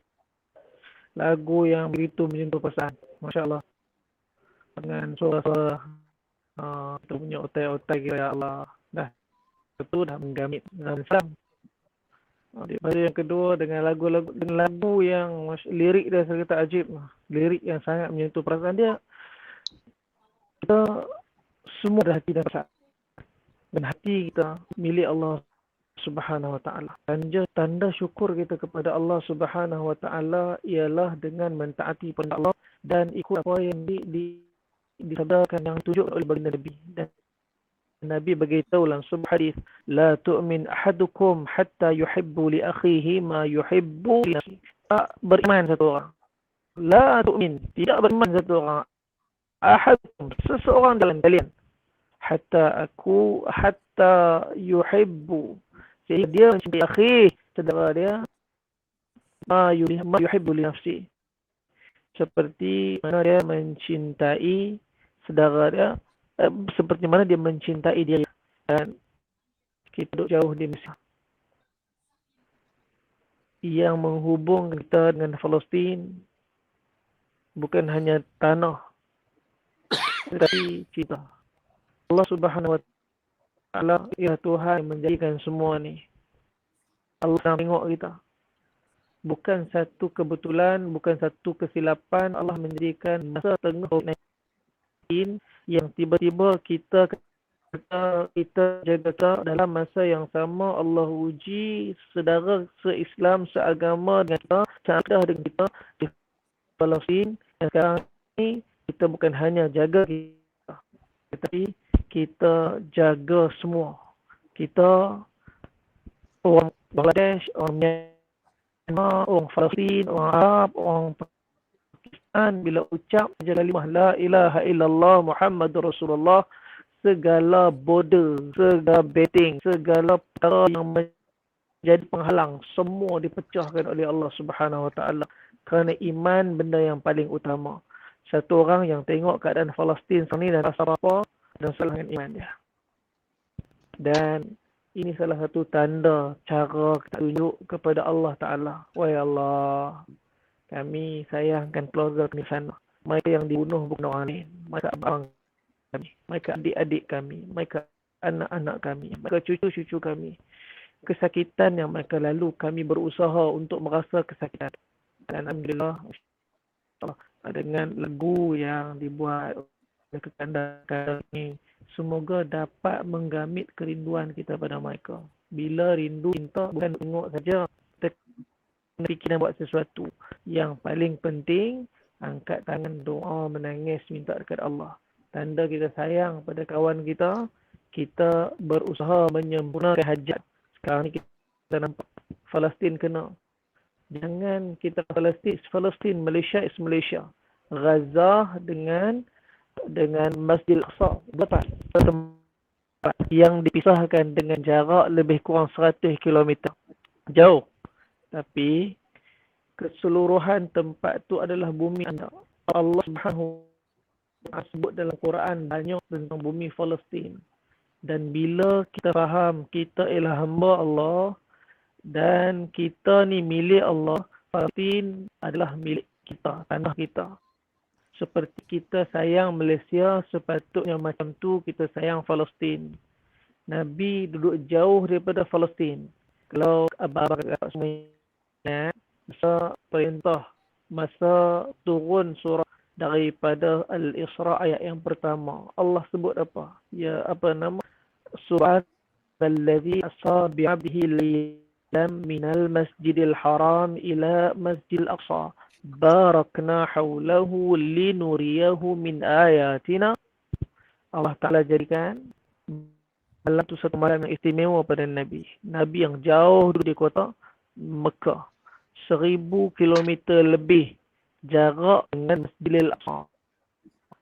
Lagu yang begitu menyentuh pesan. Masya Allah. Dengan suara-suara kita punya otai-otai kira, ya Allah. Dah Satu dah menggamit dalam Islam. Daripada yang kedua dengan lagu yang lirik dia saya kata ajib. Lirik yang sangat menyentuh perasaan dia. Kita semua dah hati dan perasaan. Dan hati kita milik Allah Subhanahu Wa Taala. Tanda syukur kita kepada Allah Subhanahu Wa Taala ialah dengan mentaati perintah Allah dan ikut apa yang disabdakan yang ditunjuk oleh baginda Nabi. Dan Nabi beritahu dalam sebuah hadis, la tu'min ahadukum hatta yuhibbu li akhihi ma yuhibbu li nafsihi. Tak beriman satu orang. La tu'min, tidak beriman satu orang. Ahadukum, seseorang dalam kalian. Hatta yuhibbu, sehingga dia mencintai akhi, saudara dia, ma yuhibbu li nafsihi. Seperti mana dia mencintai saudara dia, seperti mana dia mencintai dia. Dan kita duduk jauh di Mesir. Yang menghubung kita dengan Palestin bukan hanya tanah, tetapi cinta. Allah Subhanahu Wa Taala ya Tuhan yang menjadikan semua ni. Allah sedang tengok kita. Bukan satu kebetulan, bukan satu kesilapan. Allah menjadikan masa tengah COVID-19 yang tiba-tiba kita jaga dalam masa yang sama. Allah uji saudara se-Islam, seagama dengan kita, seakidah dengan kita di Palestin. Dan sekarang ini kita bukan hanya jaga kita, tetapi kita jaga semua. Kita orang Bangladesh, orang Myanmar, orang Palestin, orang Arab, orang bila ucap kalimah la ilaha illallah Muhammadur Rasulullah, segala border, segala betting, segala perkara yang menjadi penghalang semua dipecahkan oleh Allah Subhanahu Wa Taala kerana iman benda yang paling utama. Satu orang yang tengok keadaan Palestin sekarang ni dan rasa apa dan salah dengan iman dia. Dan ini salah satu tanda cara kita tunjuk kepada Allah Ta'ala. Wahai Allah, kami sayangkan keluarga kami sana. Mereka yang dibunuh bukan orang lain. Mereka abang kami. Mereka adik-adik kami. Mereka anak-anak kami. Mereka cucu-cucu kami. Kesakitan yang mereka lalu, kami berusaha untuk merasa kesakitan. Dan Alhamdulillah, dengan lagu yang dibuat oleh kekandang ini, semoga dapat menggamit kerinduan kita pada mereka. Bila rindu cinta bukan tengok saja, fikir buat sesuatu. Yang paling penting, angkat tangan doa, menangis, minta dekat Allah. Tanda kita sayang pada kawan kita, kita berusaha menyempurnakan hajat. Sekarang ni kita nampak Palestin kena. Jangan kita Palestin, Malaysia is Malaysia. Gaza dengan Masjid Al-Aqsa, tempat yang dipisahkan dengan jarak lebih kurang 100 km. Jauh. Tapi keseluruhan tempat tu adalah bumi anda. Allah Subhanahu wa Ta'ala sebut dalam Quran banyak tentang bumi Palestin. Dan bila kita faham kita ialah hamba Allah dan kita ni milik Allah, Palestin adalah milik kita, tanah kita. Seperti kita sayang Malaysia, sepatutnya macam tu kita sayang Palestin. Nabi duduk jauh daripada Palestin. Kalau abang-abang semuanya, masa perintah, masa turun surah daripada Al-Isra ayat yang pertama, Allah sebut apa? Ya, apa nama? Surah Al-Ladhi Asra bi'abdihi laylam minal masjidil haram ila masjidil aqsa. Barakna hawlahu linuriyahu min ayatina. Allah Ta'ala jadikan malam tu satu malam yang istimewa pada Nabi. Nabi yang jauh di kota Mekah. 1000 kilometer lebih jarak dengan Masjidil Aqsa,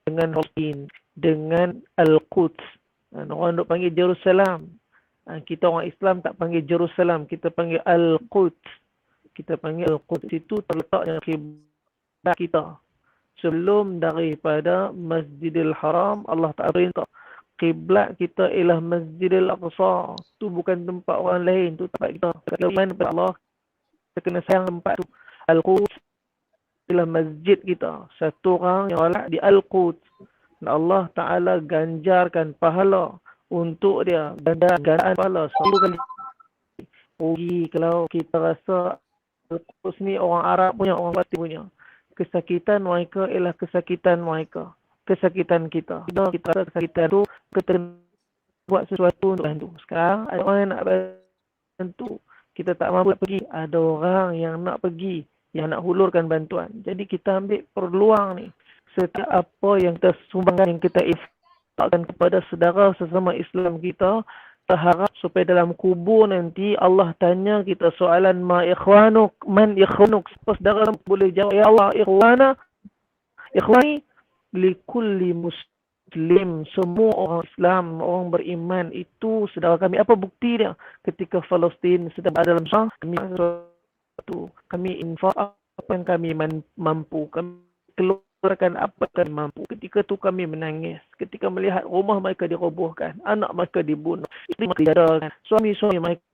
dengan Palestin, dengan Al-Quds. Orang duk panggil Jerusalem. Kita orang Islam tak panggil Jerusalem, kita panggil Al-Quds. Kita panggil Al-Quds. Itu terletaknya kiblat kita. Sebelum daripada Masjidil Haram, Allah Ta'ala perintah kiblat kita ialah Masjidil Aqsa. Tu bukan tempat orang lain, tu tempat kita. Kalau iman kepada Allah, kita kena sayang tempat tu. Al-Quds ialah masjid kita. Satu orang yang solat di Al-Quds, Allah Ta'ala ganjarkan pahala untuk dia gandaan kepala 10 kali. Rugi kalau kita rasa terus ni orang Arab punya, orang Batin punya. Kesakitan mereka ialah kesakitan mereka. Kesakitan kita. Kita rasa kesakitan tu, kita buat sesuatu untuk bantu. Sekarang ada orang yang nak bantu, kita tak mampu pergi. Ada orang yang nak pergi, yang nak hulurkan bantuan. Jadi kita ambil peluang ni. Setiap apa yang kita sumbangkan, yang kita infakkan kepada saudara sesama Islam kita, kita harap supaya dalam kubur nanti Allah tanya kita soalan man ikhwanuk. Saudara boleh jawab, ya Allah, ikhwani likulli muslim, semua orang Islam, orang beriman itu saudara kami. Apa bukti dia? Ketika Palestin sedang berada dalam perang, kami infak apa yang kami mampu, kami keluarkan apa yang kami mampu. Ketika tu kami menangis, ketika melihat rumah mereka dirobohkan, anak mereka dibunuh, isteri mereka diadakan, suami-suami mereka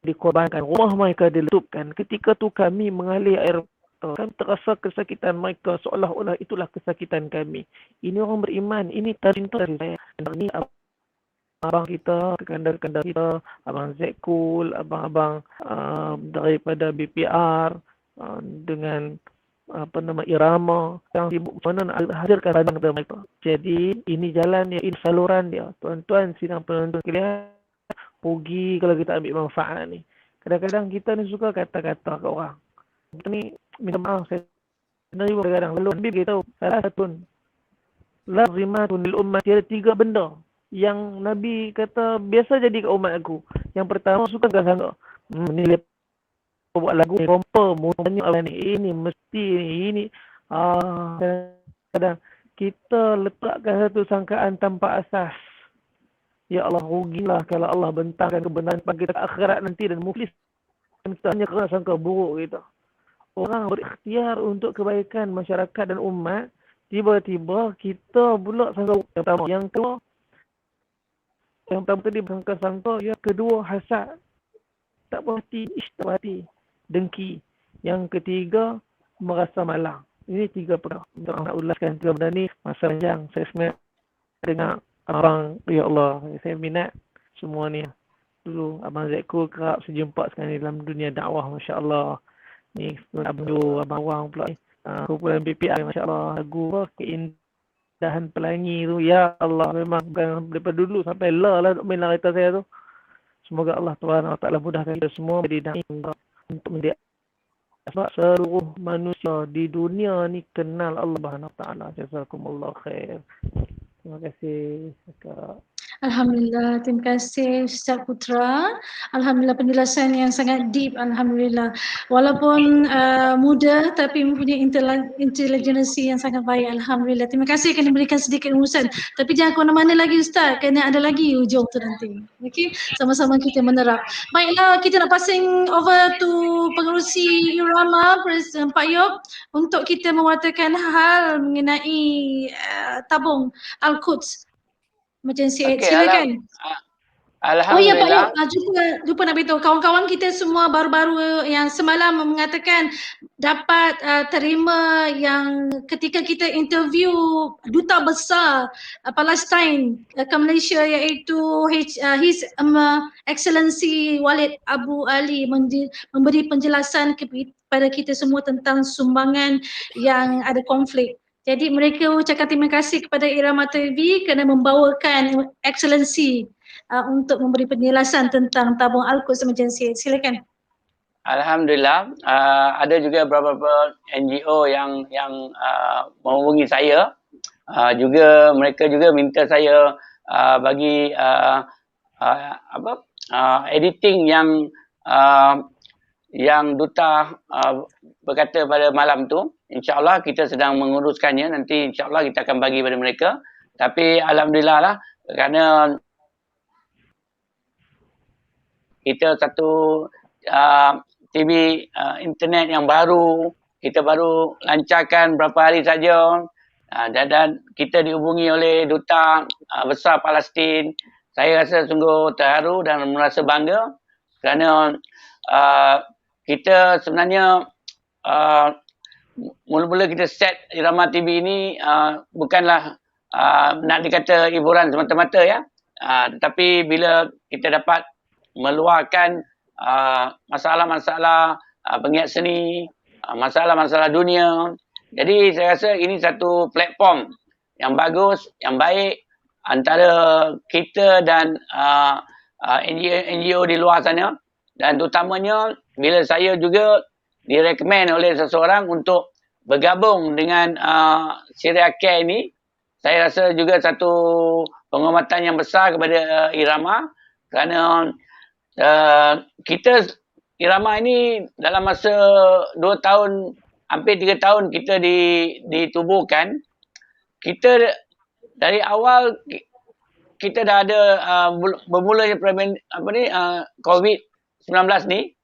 dikorbankan, rumah mereka diletupkan. Ketika tu kami mengalir air mata, kami terasa kesakitan mereka seolah-olah itulah kesakitan kami. Ini orang beriman, ini cinta dari saya. Ini abang kita, rekan-rekan kita, abang Zekul, abang-abang daripada BPR dengan irama yang sibuk mana nak hadirkan padang kepada mereka. Jadi ini jalan dia, ini saluran dia. Tuan-tuan sidang penonton sekalian, rugi kalau kita ambil manfaat ni. Kadang-kadang kita ni suka kata-kata ke orang. Ni minta maaf, saya sendiri kadang-kadang lalu Nabi beritahu salah satu lazimatun lil ummah, ada 3 benda yang Nabi kata biasa jadi ke umat aku. Yang pertama, suka gak sangka ni buat lagu ni rompa banyak orang ni, ini mesti ini kadang kita letakkan satu sangkaan tanpa asas. Ya Allah, rugilah kalau Allah bentangkan kebenaran bagi kita akhirat nanti dan muflis kita hanya kerana sangka buruk kita. Orang berikhtiar untuk kebaikan masyarakat dan umat, tiba-tiba kita pula sangka yang pertama. Yang pertama tadi sangka-sangka, yang kedua hasad, tak puas hati, tak puas hati, dengki. Yang ketiga, merasa malang. Ini 3 perkara. Untuk nak ulaskan 3 benda ni, masa panjang. Saya sebenarnya dengar abang, ya Allah, saya minat semua ni. Dulu abang Zekul kerap sejumpa sekali dalam dunia dakwah, Masya Allah. Ni abang Jo, abang Wang pula ni. Kumpulan BPR, Masya Allah. Lagu keindahan pelangi tu, ya Allah, memang bukan daripada dulu sampai lah main cerita saya tu. Semoga Allah Ta'ala mudahkan kita semua menjadi da'i untuk menjadi sebab seluruh manusia di dunia ni kenal Allah Subhanahu Wa Ta'ala. Jazakumullah khair. Terima kasih, Kak. Alhamdulillah, terima kasih Ustaz Putra. Alhamdulillah, penjelasan yang sangat deep. Alhamdulillah, walaupun muda tapi mempunyai intelijensi yang sangat baik. Alhamdulillah, terima kasih kerana diberikan sedikit rumusan. Tapi jangan ke mana-mana lagi Ustaz, kerana ada lagi hujung tu nanti. Okey, sama-sama kita menerap. Baiklah, kita nak passing over to pengerusi irama Pak Yop untuk kita mewartakan hal mengenai tabung Al-Quds. Emergency aid, silakan. Oh ya Pak Yop, lupa nak beritahu kawan-kawan kita semua baru-baru yang semalam mengatakan dapat terima yang ketika kita interview Duta Besar Palestin ke Malaysia, iaitu His Excellency Walid Abu Ali memberi penjelasan kepada kita semua tentang sumbangan yang ada konflik. Jadi mereka ucapkan terima kasih kepada Irama TV kerana membawakan Excellency untuk memberi penjelasan tentang tabung Al-Quds Emergency. Silakan. Alhamdulillah, ada juga beberapa NGO yang menghubungi saya. Mereka juga minta saya bagi editing yang duta berkata pada malam tu. InsyaAllah kita sedang menguruskannya, nanti insyaAllah kita akan bagi pada mereka. Tapi Alhamdulillah lah, kerana kita satu TV internet yang baru, kita baru lancarkan berapa hari saja, dan kita dihubungi oleh Duta Besar Palestin. Saya rasa sungguh terharu dan merasa bangga kerana kita sebenarnya mula-mula kita set Irama TV ini bukanlah nak dikata hiburan semata-mata ya. Tetapi bila kita dapat meluahkan masalah-masalah penggiat seni, masalah-masalah dunia, jadi saya rasa ini satu platform yang bagus, yang baik antara kita dan NGO di luar sana, dan terutamanya bila saya juga direkomend oleh seseorang untuk bergabung dengan Syria Care ini, saya rasa juga satu penghormatan yang besar kepada Irama, kerana kita Irama ini dalam masa 2 tahun, hampir 3 tahun kita ditubuhkan, kita dari awal kita dah ada bermulanya COVID-19 ni.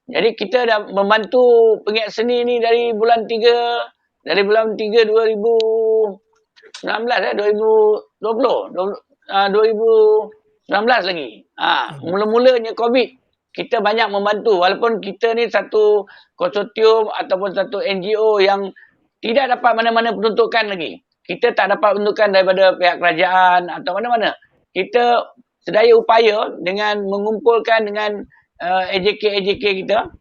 Jadi kita dah membantu penggiat seni ni dari bulan 3 2019 lagi. Mula-mulanya COVID, kita banyak membantu walaupun kita ni satu konsortium ataupun satu NGO yang tidak dapat mana-mana peruntukan lagi. Kita tak dapat peruntukan daripada pihak kerajaan atau mana-mana. Kita sedaya upaya dengan mengumpulkan dengan AJK kita,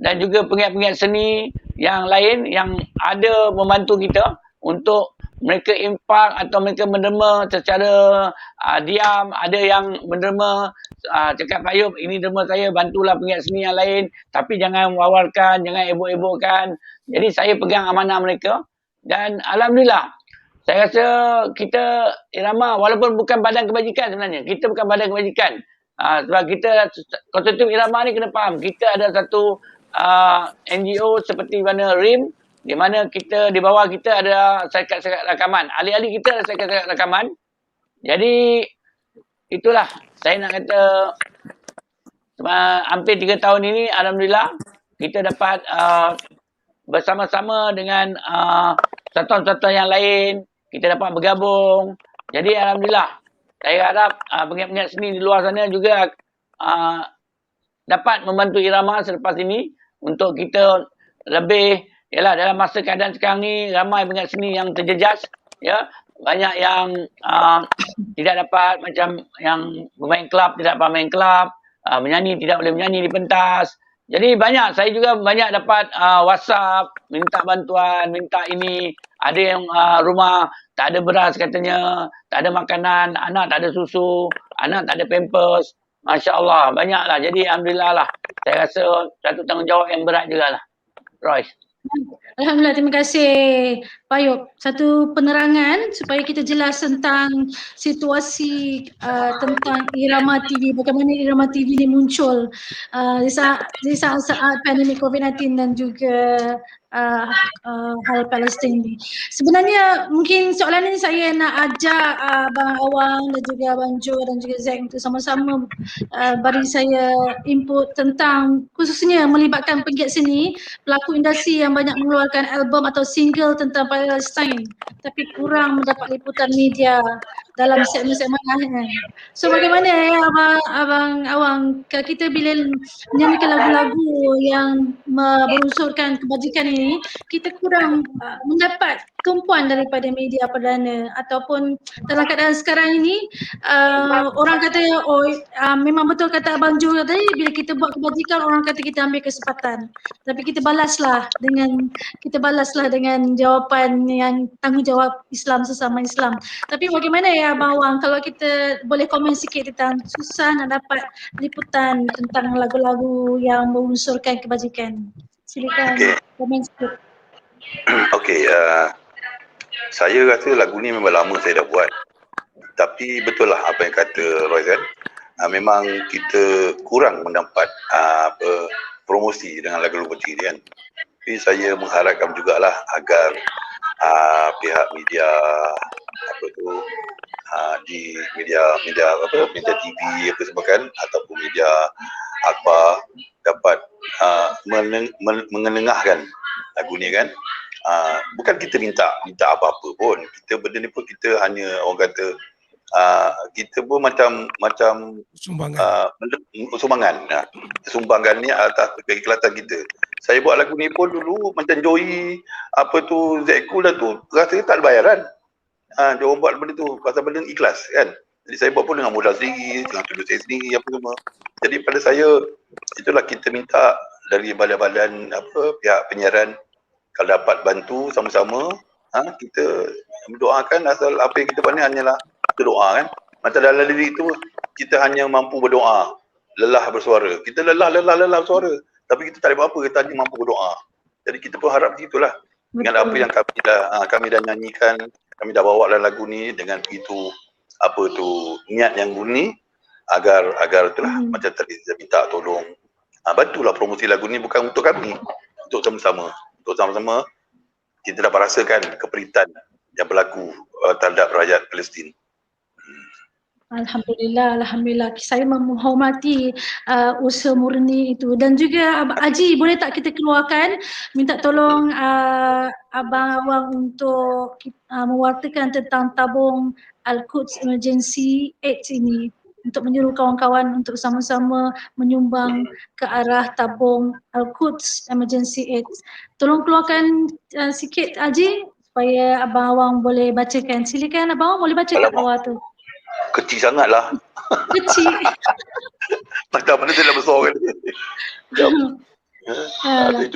dan juga penggiat-penggiat seni yang lain yang ada membantu kita untuk mereka impak atau mereka menderma secara diam. Ada yang menderma cakap, Pak Ayub, ini derma saya, bantulah penggiat seni yang lain, tapi jangan wawarkan, jangan ebok-ebokkan. Jadi saya pegang amanah mereka, dan alhamdulillah saya rasa kita Irama walaupun bukan badan kebajikan, sebenarnya kita bukan badan kebajikan, sebab kita konsortium Irama ni kena faham, kita ada satu NGO seperti mana RIM, di mana kita di bawah kita ada syarikat-syarikat rakaman, ahli-ahli kita ada syarikat-syarikat rakaman. Jadi itulah saya nak kata, hampir 3 tahun ini alhamdulillah kita dapat bersama-sama dengan satuan-satuan yang lain, kita dapat bergabung. Jadi alhamdulillah saya harap penggiat-penggiat seni di luar sana juga dapat membantu Irama selepas ini untuk kita lebih, yalah, dalam masa keadaan sekarang ni ramai penggiat seni yang terjejas, ya, banyak yang tidak dapat, macam yang bermain kelab tidak dapat main kelab, menyanyi tidak boleh menyanyi di pentas. Jadi banyak, saya juga banyak dapat WhatsApp, minta bantuan, minta ini. Ada yang rumah tak ada beras katanya, tak ada makanan, anak tak ada susu, anak tak ada pampers. Masya Allah, banyaklah. Jadi alhamdulillah lah. Saya rasa satu tanggungjawab yang berat juga lah. Royce. Alhamdulillah, terima kasih Pak Ayub. Satu penerangan supaya kita jelas tentang situasi tentang Irama TV, bagaimana Irama TV ini muncul di saat pandemik COVID-19 dan juga hal Palestin ni. Sebenarnya mungkin soalan ini saya nak ajak Abang Awang dan juga Abang Jo dan juga Zack untuk sama-sama bagi saya input tentang khususnya melibatkan penggiat seni, pelaku industri yang banyak mengeluarkan album atau single tentang Palestin tapi kurang mendapat liputan media dalam segmen-segmen akhirnya. So bagaimana ya Abang Awang, kita bila menyanyikan lagu-lagu yang berunsurkan kebajikan ini, kita kurang mendapat tumpuan daripada media perdana, ataupun dalam keadaan sekarang ini orang kata memang betul kata Abang Jo tadi, bila kita buat kebajikan orang kata kita ambil kesempatan, tapi kita balaslah dengan jawapan yang tanggungjawab Islam sesama Islam. Tapi bagaimana ya Abang Awang, kalau kita boleh komen sikit tentang susah nak dapat liputan tentang lagu-lagu yang mengunsurkan kebajikan. Silakan komen sikit. Okey, saya rasa lagu ni memang lama saya dah buat. Tapi betul lah apa yang kata Roy kan. Memang kita kurang mendapat promosi dengan lagu-lagu kecil kan. Tapi saya mengharapkan jugalah agar pihak media di media TV apa semua kan, ataupun media akhbar dapat mengenengahkan lagu ni kan. Bukan kita minta apa-apa pun, kita benda ni pun kita hanya orang kata kita pun macam sumbangan ni atas keikhlasan kita. Saya buat lagu ni pun dulu macam Joey Zekul dah tu rasa tak ada bayaran. Dia orang buat benda tu pasal benda ikhlas kan. Jadi saya buat pun dengan modal sendiri, dengan tuduh saya sendiri apa semua. Jadi pada saya itulah kita minta dari badan-badan pihak penyiaran kalau dapat bantu sama-sama, kita mendoakan asal apa yang kita buat ni hanyalah berdoa kan. Macam dalam diri itu kita hanya mampu berdoa, lelah bersuara. Kita lelah bersuara, tapi kita tak ada apa-apa, kita hanya mampu berdoa. Jadi kita pun harap begitulah. Dengan apa yang kami dah nyanyikan, kami dah bawa dalam lagu ni dengan begitu niat yang murni agar itulah macam tadi saya minta tolong bantulah promosi lagu ni bukan untuk kami, untuk sama-sama kita dapat rasakan keperitan yang berlaku terhadap rakyat Palestin. Alhamdulillah. Saya menghormati usaha murni itu. Dan juga Abang Haji, boleh tak kita keluarkan, minta tolong Abang Awang untuk mewartakan tentang tabung Al-Quds Emergency Aid ini, untuk menyuruh kawan-kawan untuk sama-sama menyumbang ke arah tabung Al-Quds Emergency Aid. Tolong keluarkan sikit Haji supaya Abang Awang boleh bacakan. Silakan Abang Awang, boleh baca kat bawah tu. Kecil sangat lah. Kecil. Macam mana saya nak besarkan. Saya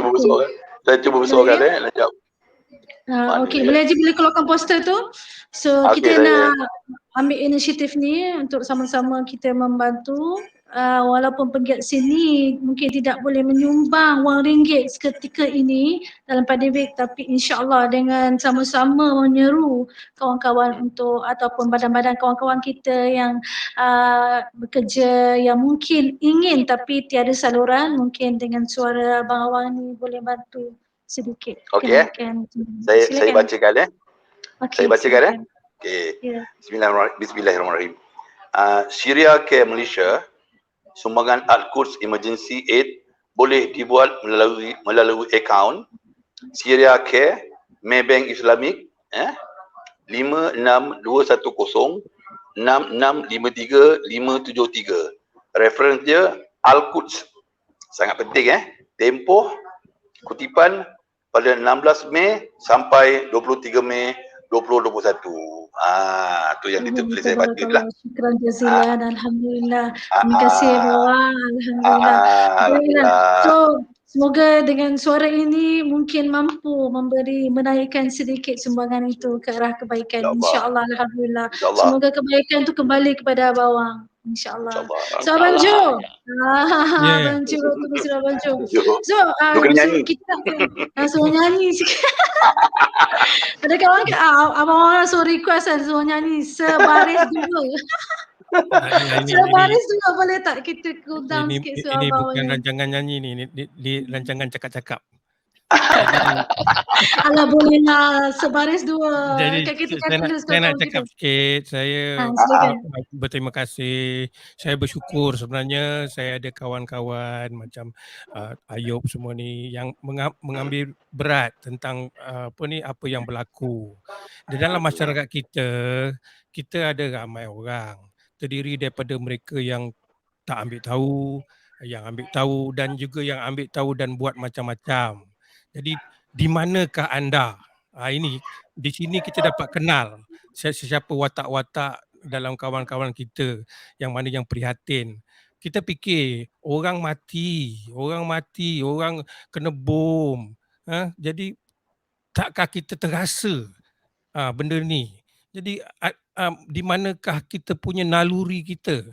cuba besarkan. Okey, boleh keluarkan poster tu. So kita nak ambil inisiatif ni untuk sama-sama kita membantu. Walaupun pegiat sini mungkin tidak boleh menyumbang wang ringgit seketika ini dalam pandemik, tapi insya-Allah dengan sama-sama menyeru kawan-kawan untuk ataupun badan-badan kawan-kawan kita yang bekerja yang mungkin ingin tapi tiada saluran, mungkin dengan suara Abang Awang ni boleh bantu sedikit. Okey. Saya bacakan Okay, saya bacakan Okey. Yeah. Bismillahirrahmanirrahim. Syria Care Malaysia, sumbangan Al-Quds Emergency Aid boleh dibuat melalui akaun Syria Care Maybank Islamic 56210 6653 573. Reference dia Al-Quds. Sangat penting tempoh kutipan pada 16 Mei sampai 23 Mei 2021. Tu yang ditulis saya baca lah. Syukran jazilan, alhamdulillah. Terima kasih Bawang, alhamdulillah. So semoga dengan suara ini mungkin mampu menaikkan sedikit sumbangan itu ke arah kebaikan. InsyaAllah, alhamdulillah. Semoga kebaikan itu kembali kepada Bawang. InsyaAllah. So Abang Jo. Abang Jo, tunggu sudah Abang Jo. So kita suruh nyanyi sikit. Ada kawan Abang suruh request suruh nyanyi sebaris dua. Sebaris dua boleh tak kita kudang sikit suara Abang. Ini bukan rancangan nyanyi ni, di rancangan cakap-cakap. Alah bolehlah sebaris dua. Jadi saya nak cakap sikit. Saya berterima kasih. Saya bersyukur sebenarnya saya ada kawan-kawan macam Ayub semua ni yang mengambil berat tentang apa yang berlaku. Di dalam masyarakat kita ada ramai orang terdiri daripada mereka yang tak ambil tahu, yang ambil tahu dan juga yang ambil tahu dan buat macam-macam. Jadi di manakah anda? Ini di sini kita dapat kenal siapa watak-watak dalam kawan-kawan kita yang mana yang prihatin. Kita fikir orang mati, orang kena bom. Jadi takkah kita terasa benda ni? Jadi di manakah kita punya naluri kita?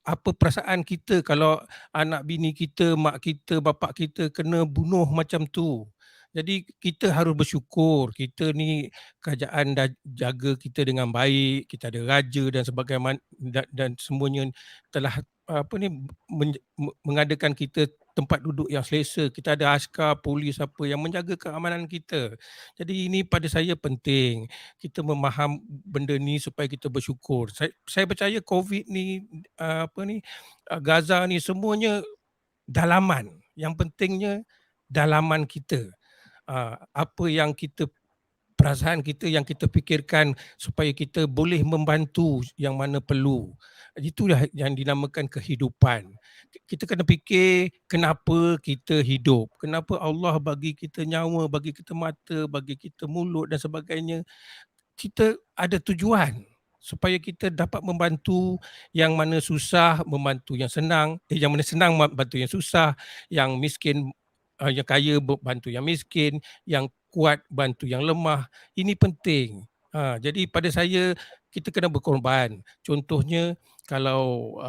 Apa perasaan kita kalau anak bini kita, mak kita, bapak kita kena bunuh macam tu. Jadi kita harus bersyukur kita ni kerajaan dah jaga kita dengan baik, kita ada raja dan sebagainya dan semuanya telah mengadakan kita tempat duduk yang selesa. Kita ada askar, polis yang menjaga keamanan kita. Jadi ini pada saya penting. Kita memaham benda ni supaya kita bersyukur. Saya percaya COVID ni, Gaza ni semuanya dalaman. Yang pentingnya dalaman kita. Apa yang kita perasaan kita yang kita fikirkan supaya kita boleh membantu yang mana perlu. Itulah yang dinamakan kehidupan. Kita kena fikir kenapa kita hidup. Kenapa Allah bagi kita nyawa, bagi kita mata, bagi kita mulut dan sebagainya. Kita ada tujuan. supaya kita dapat membantu yang mana susah, membantu yang senang, yang mana senang bantu yang susah, yang miskin yang kaya bantu yang miskin, yang kuat bantu yang lemah. Ini penting. Jadi pada saya kita kena berkorban. Contohnya kalau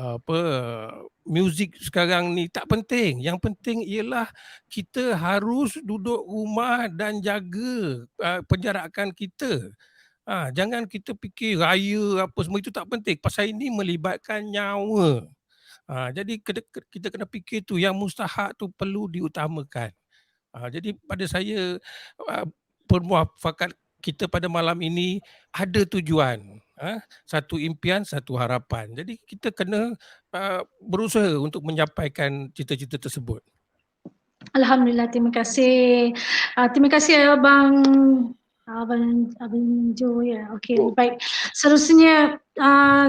muzik sekarang ni tak penting. Yang penting ialah kita harus duduk rumah dan jaga penjarakan kita. Jangan kita fikir raya apa semua itu tak penting. Pasal ini melibatkan nyawa. Jadi kita kena fikir tu yang mustahak tu perlu diutamakan. Jadi pada saya permuafakat kita pada malam ini ada tujuan. Satu impian, satu harapan. Jadi kita kena berusaha untuk menyampaikan cita-cita tersebut. Alhamdulillah, terima kasih. Terima kasih Abang Jo ya. Okey, baik. Seterusnya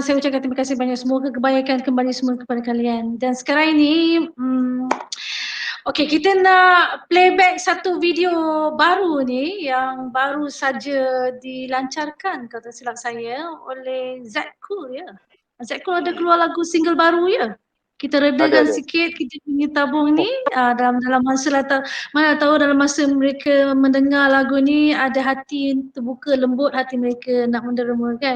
saya ucapkan terima kasih banyak, semoga kebaikan kembali semua kepada kalian. Dan sekarang ini okey, kita nak playback satu video baru ni yang baru saja dilancarkan kata silap saya oleh Z-Cool ya. Z-Cool ada keluar lagu single baru ya. Kita redakan sikit kita punya tabung ni dalam masa mana tahu dalam masa mereka mendengar lagu ni ada hati terbuka, lembut hati mereka nak menderma kan.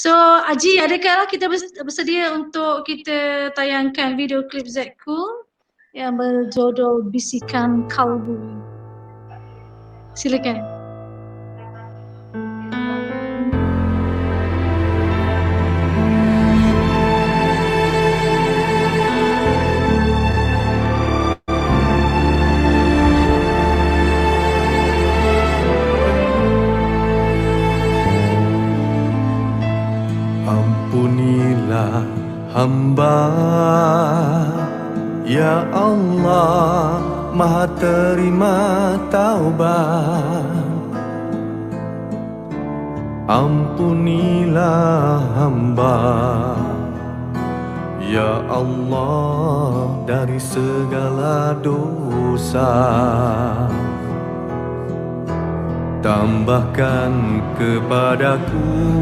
So Aji, adakah kita bersedia untuk kita tayangkan video klip Z-Cool yang berjudul Bisikan Kalbu? Silakan. Ampunilah hamba, ya Allah, Maha terima taubat. Ampunilah hamba, ya Allah, dari segala dosa. Tambahkan kepadaku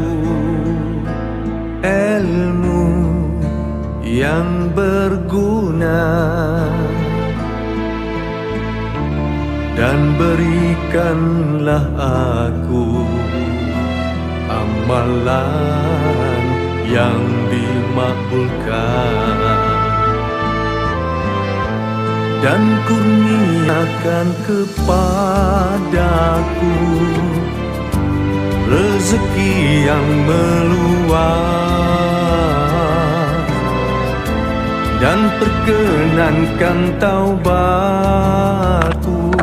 ilmu yang berguna dan berikanlah aku amalan yang dimakbulkan dan kurniakan kepadaku rezeki yang meluas dan perkenankan taubatku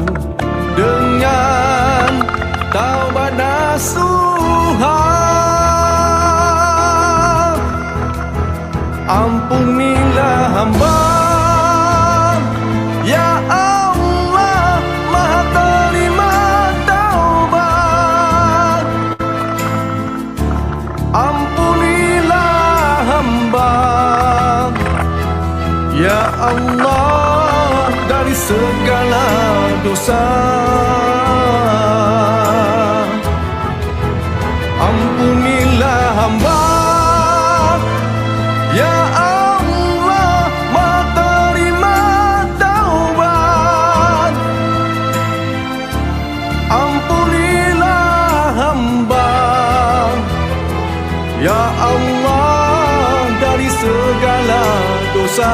dengan taubat nasuha. Ampunilah hamba, ya Allah, Maha terima taubat. Ampunilah hamba, ya Allah, dari segala dosa. Ampunilah hamba, ya Allah, Maha terima taubat. Ampunilah hamba, ya Allah, dari segala dosa.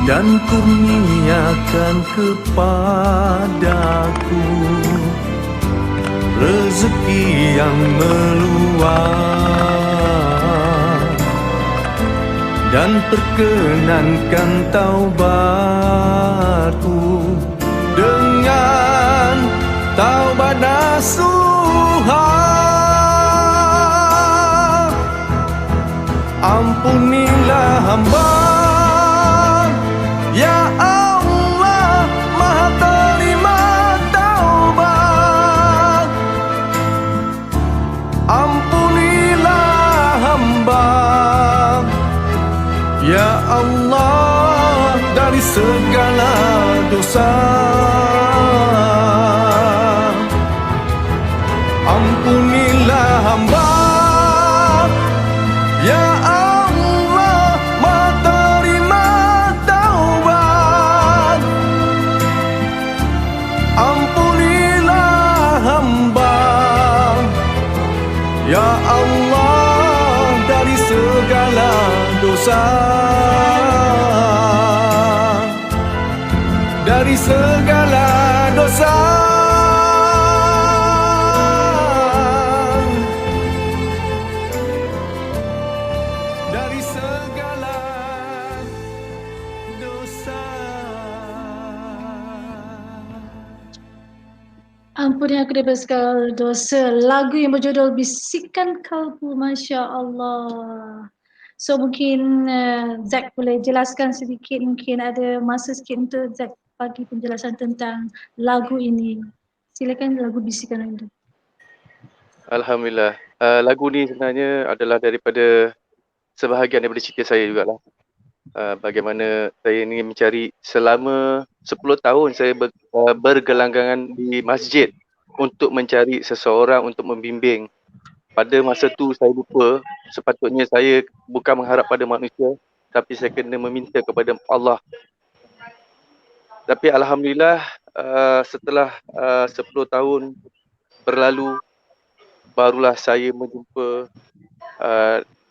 Dan kurniakan kepadaku rezeki yang meluas dan perkenankan taubatku dengan taubat nasuha. hamba, ya Allah Maha terima taubat. Ampunilah hamba, ya Allah, dari segala dosa. Ampunilah hamba, ya Allah, Maha terima taubat. Ampunilah hamba, ya Allah, dari segala dosa. Dari segala dosa. Dari segala dosa. Ampuni aku daripada segala dosa. Lagu yang berjudul Bisikan Kalbu, Masya Allah. So mungkin Zack boleh jelaskan sedikit, mungkin ada masa sikit untuk Zack bagi penjelasan tentang lagu ini. Silakan, lagu Bisikan Rindu. Alhamdulillah. Lagu ni sebenarnya adalah daripada sebahagian daripada cerita saya jugalah. Bagaimana saya ini mencari selama 10 tahun saya bergelanggangan di masjid untuk mencari seseorang untuk membimbing. Pada masa tu saya lupa, sepatutnya saya bukan mengharap pada manusia, tapi saya kena meminta kepada Allah. Tapi alhamdulillah setelah 10 tahun berlalu, barulah saya menjumpa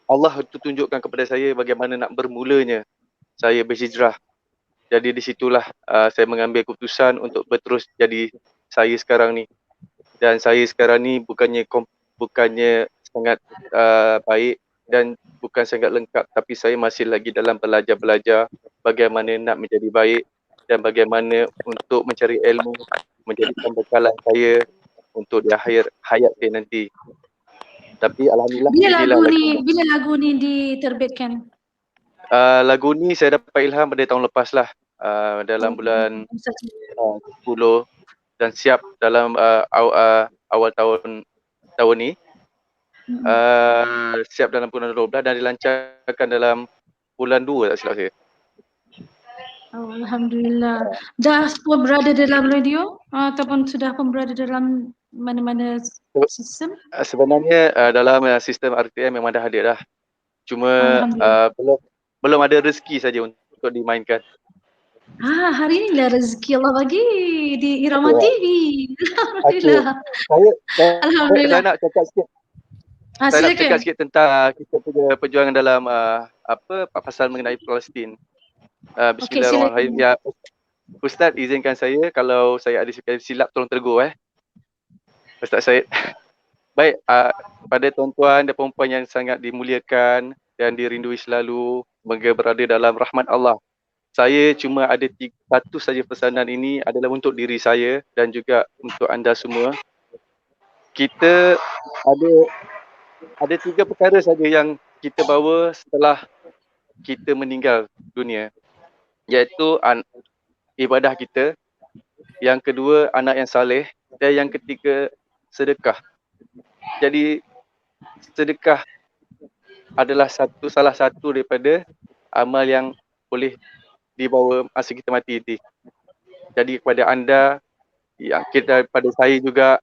Allah tunjukkan kepada saya bagaimana nak bermulanya saya berhijrah. Jadi di situlah saya mengambil keputusan untuk berterus jadi saya sekarang ni. Dan saya sekarang ni bukannya sangat baik dan bukan sangat lengkap, tapi saya masih lagi dalam belajar bagaimana nak menjadi baik dan bagaimana untuk mencari ilmu menjadi pembekalan saya untuk di akhir hayat saya nanti. Tapi alhamdulillah Bila lagu ni diterbitkan? Lagu ni saya dapat ilham pada tahun lepas lah, dalam bulan 10 dan siap dalam awal tahun ni. Siap dalam bulan 12 dan dilancarkan dalam bulan 2 tak silap saya. Oh, Alhamdulillah. Dah pun berada dalam radio ataupun sudah pun berada dalam mana-mana sistem? Sebenarnya dalam sistem RTM memang dah hadir dah. Cuma belum ada rezeki saja untuk dimainkan. Hari ni lah rezeki Allah bagi di Irama TV. Alhamdulillah. Saya nak cakap sikit. Saya nak cakap sikit tentang kita punya perjuangan dalam pasal mengenai Palestin. Bismillahirrahmanirrahim. Ya, Ustaz izinkan saya kalau saya ada silap tolong tegur Ustaz Syed. Baik, pada tuan-tuan dan puan-puan yang sangat dimuliakan dan dirindui selalu, semoga berada dalam rahmat Allah. Saya cuma ada satu saja pesanan ini adalah untuk diri saya dan juga untuk anda semua. Kita ada 3 perkara saja yang kita bawa setelah kita meninggal dunia, iaitu ibadah kita, yang kedua anak yang saleh, dan yang ketiga sedekah. Jadi sedekah adalah salah satu daripada amal yang boleh dibawa masa kita mati nanti. Jadi kepada anda, pada saya juga,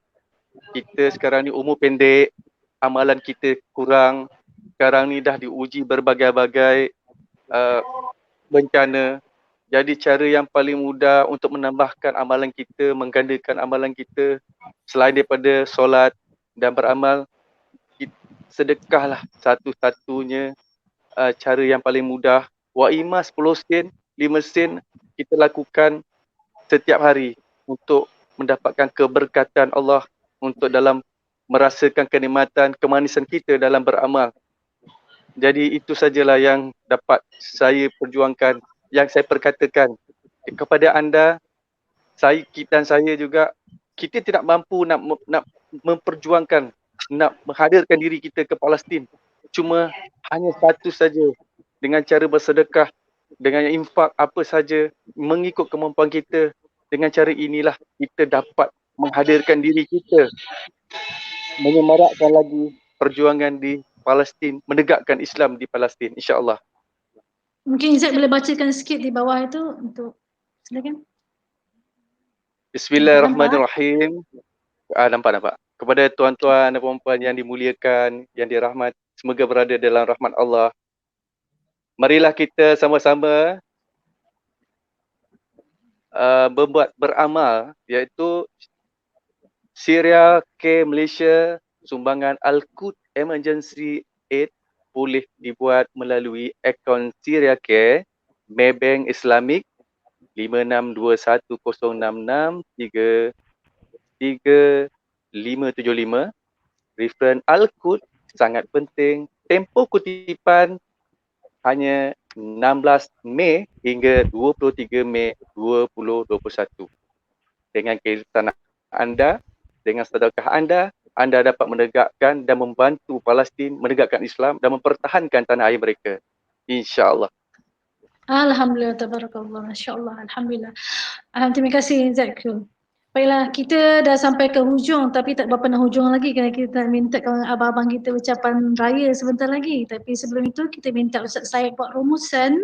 kita sekarang ni umur pendek, amalan kita kurang. Sekarang ni dah diuji berbagai-bagai bencana. Jadi cara yang paling mudah untuk menambahkan amalan kita, menggandakan amalan kita, selain daripada solat dan beramal, sedekahlah satu-satunya cara yang paling mudah. Wa'imah 10 sen, 5 sen kita lakukan setiap hari untuk mendapatkan keberkatan Allah, untuk dalam merasakan kenikmatan, kemanisan kita dalam beramal. Jadi itu sajalah yang dapat saya perjuangkan, yang saya perkatakan kepada anda. Saya juga, kita tidak mampu nak memperjuangkan, nak menghadirkan diri kita ke Palestin. Cuma hanya satu saja, dengan cara bersedekah, dengan infak apa saja, mengikut kemampuan kita. Dengan cara inilah kita dapat menghadirkan diri kita, menyemarakkan lagi perjuangan di Palestin, menegakkan Islam di Palestin, insya-Allah. Mungkin Izzat boleh bacakan sikit di bawah itu untuk silakan. Bismillahirrahmanirrahim. Nampak. Kepada tuan-tuan dan puan-puan yang dimuliakan, yang dirahmat, semoga berada dalam rahmat Allah. Marilah kita sama-sama beramal, iaitu Syria K Malaysia sumbangan Al-Quds Emergency Aid boleh dibuat melalui akaun Syria K Maybank Islamic 562106333575. Referan Al-Quds sangat penting. Tempoh kutipan hanya 16 Mei hingga 23 Mei 2021. Dengan kiritan anda, dengan sedekah anda dapat menegakkan dan membantu Palestin menegakkan Islam dan mempertahankan tanah air mereka. InsyaAllah. Alhamdulillah, tabarakallah, masya-Allah, alhamdulillah. Terima kasih Zakul. Baiklah, kita dah sampai ke hujung tapi tak berapa nak hujung lagi kerana kita minta kawan abang-abang kita ucapan raya sebentar lagi. Tapi sebelum itu kita minta Ustaz Syed buat rumusan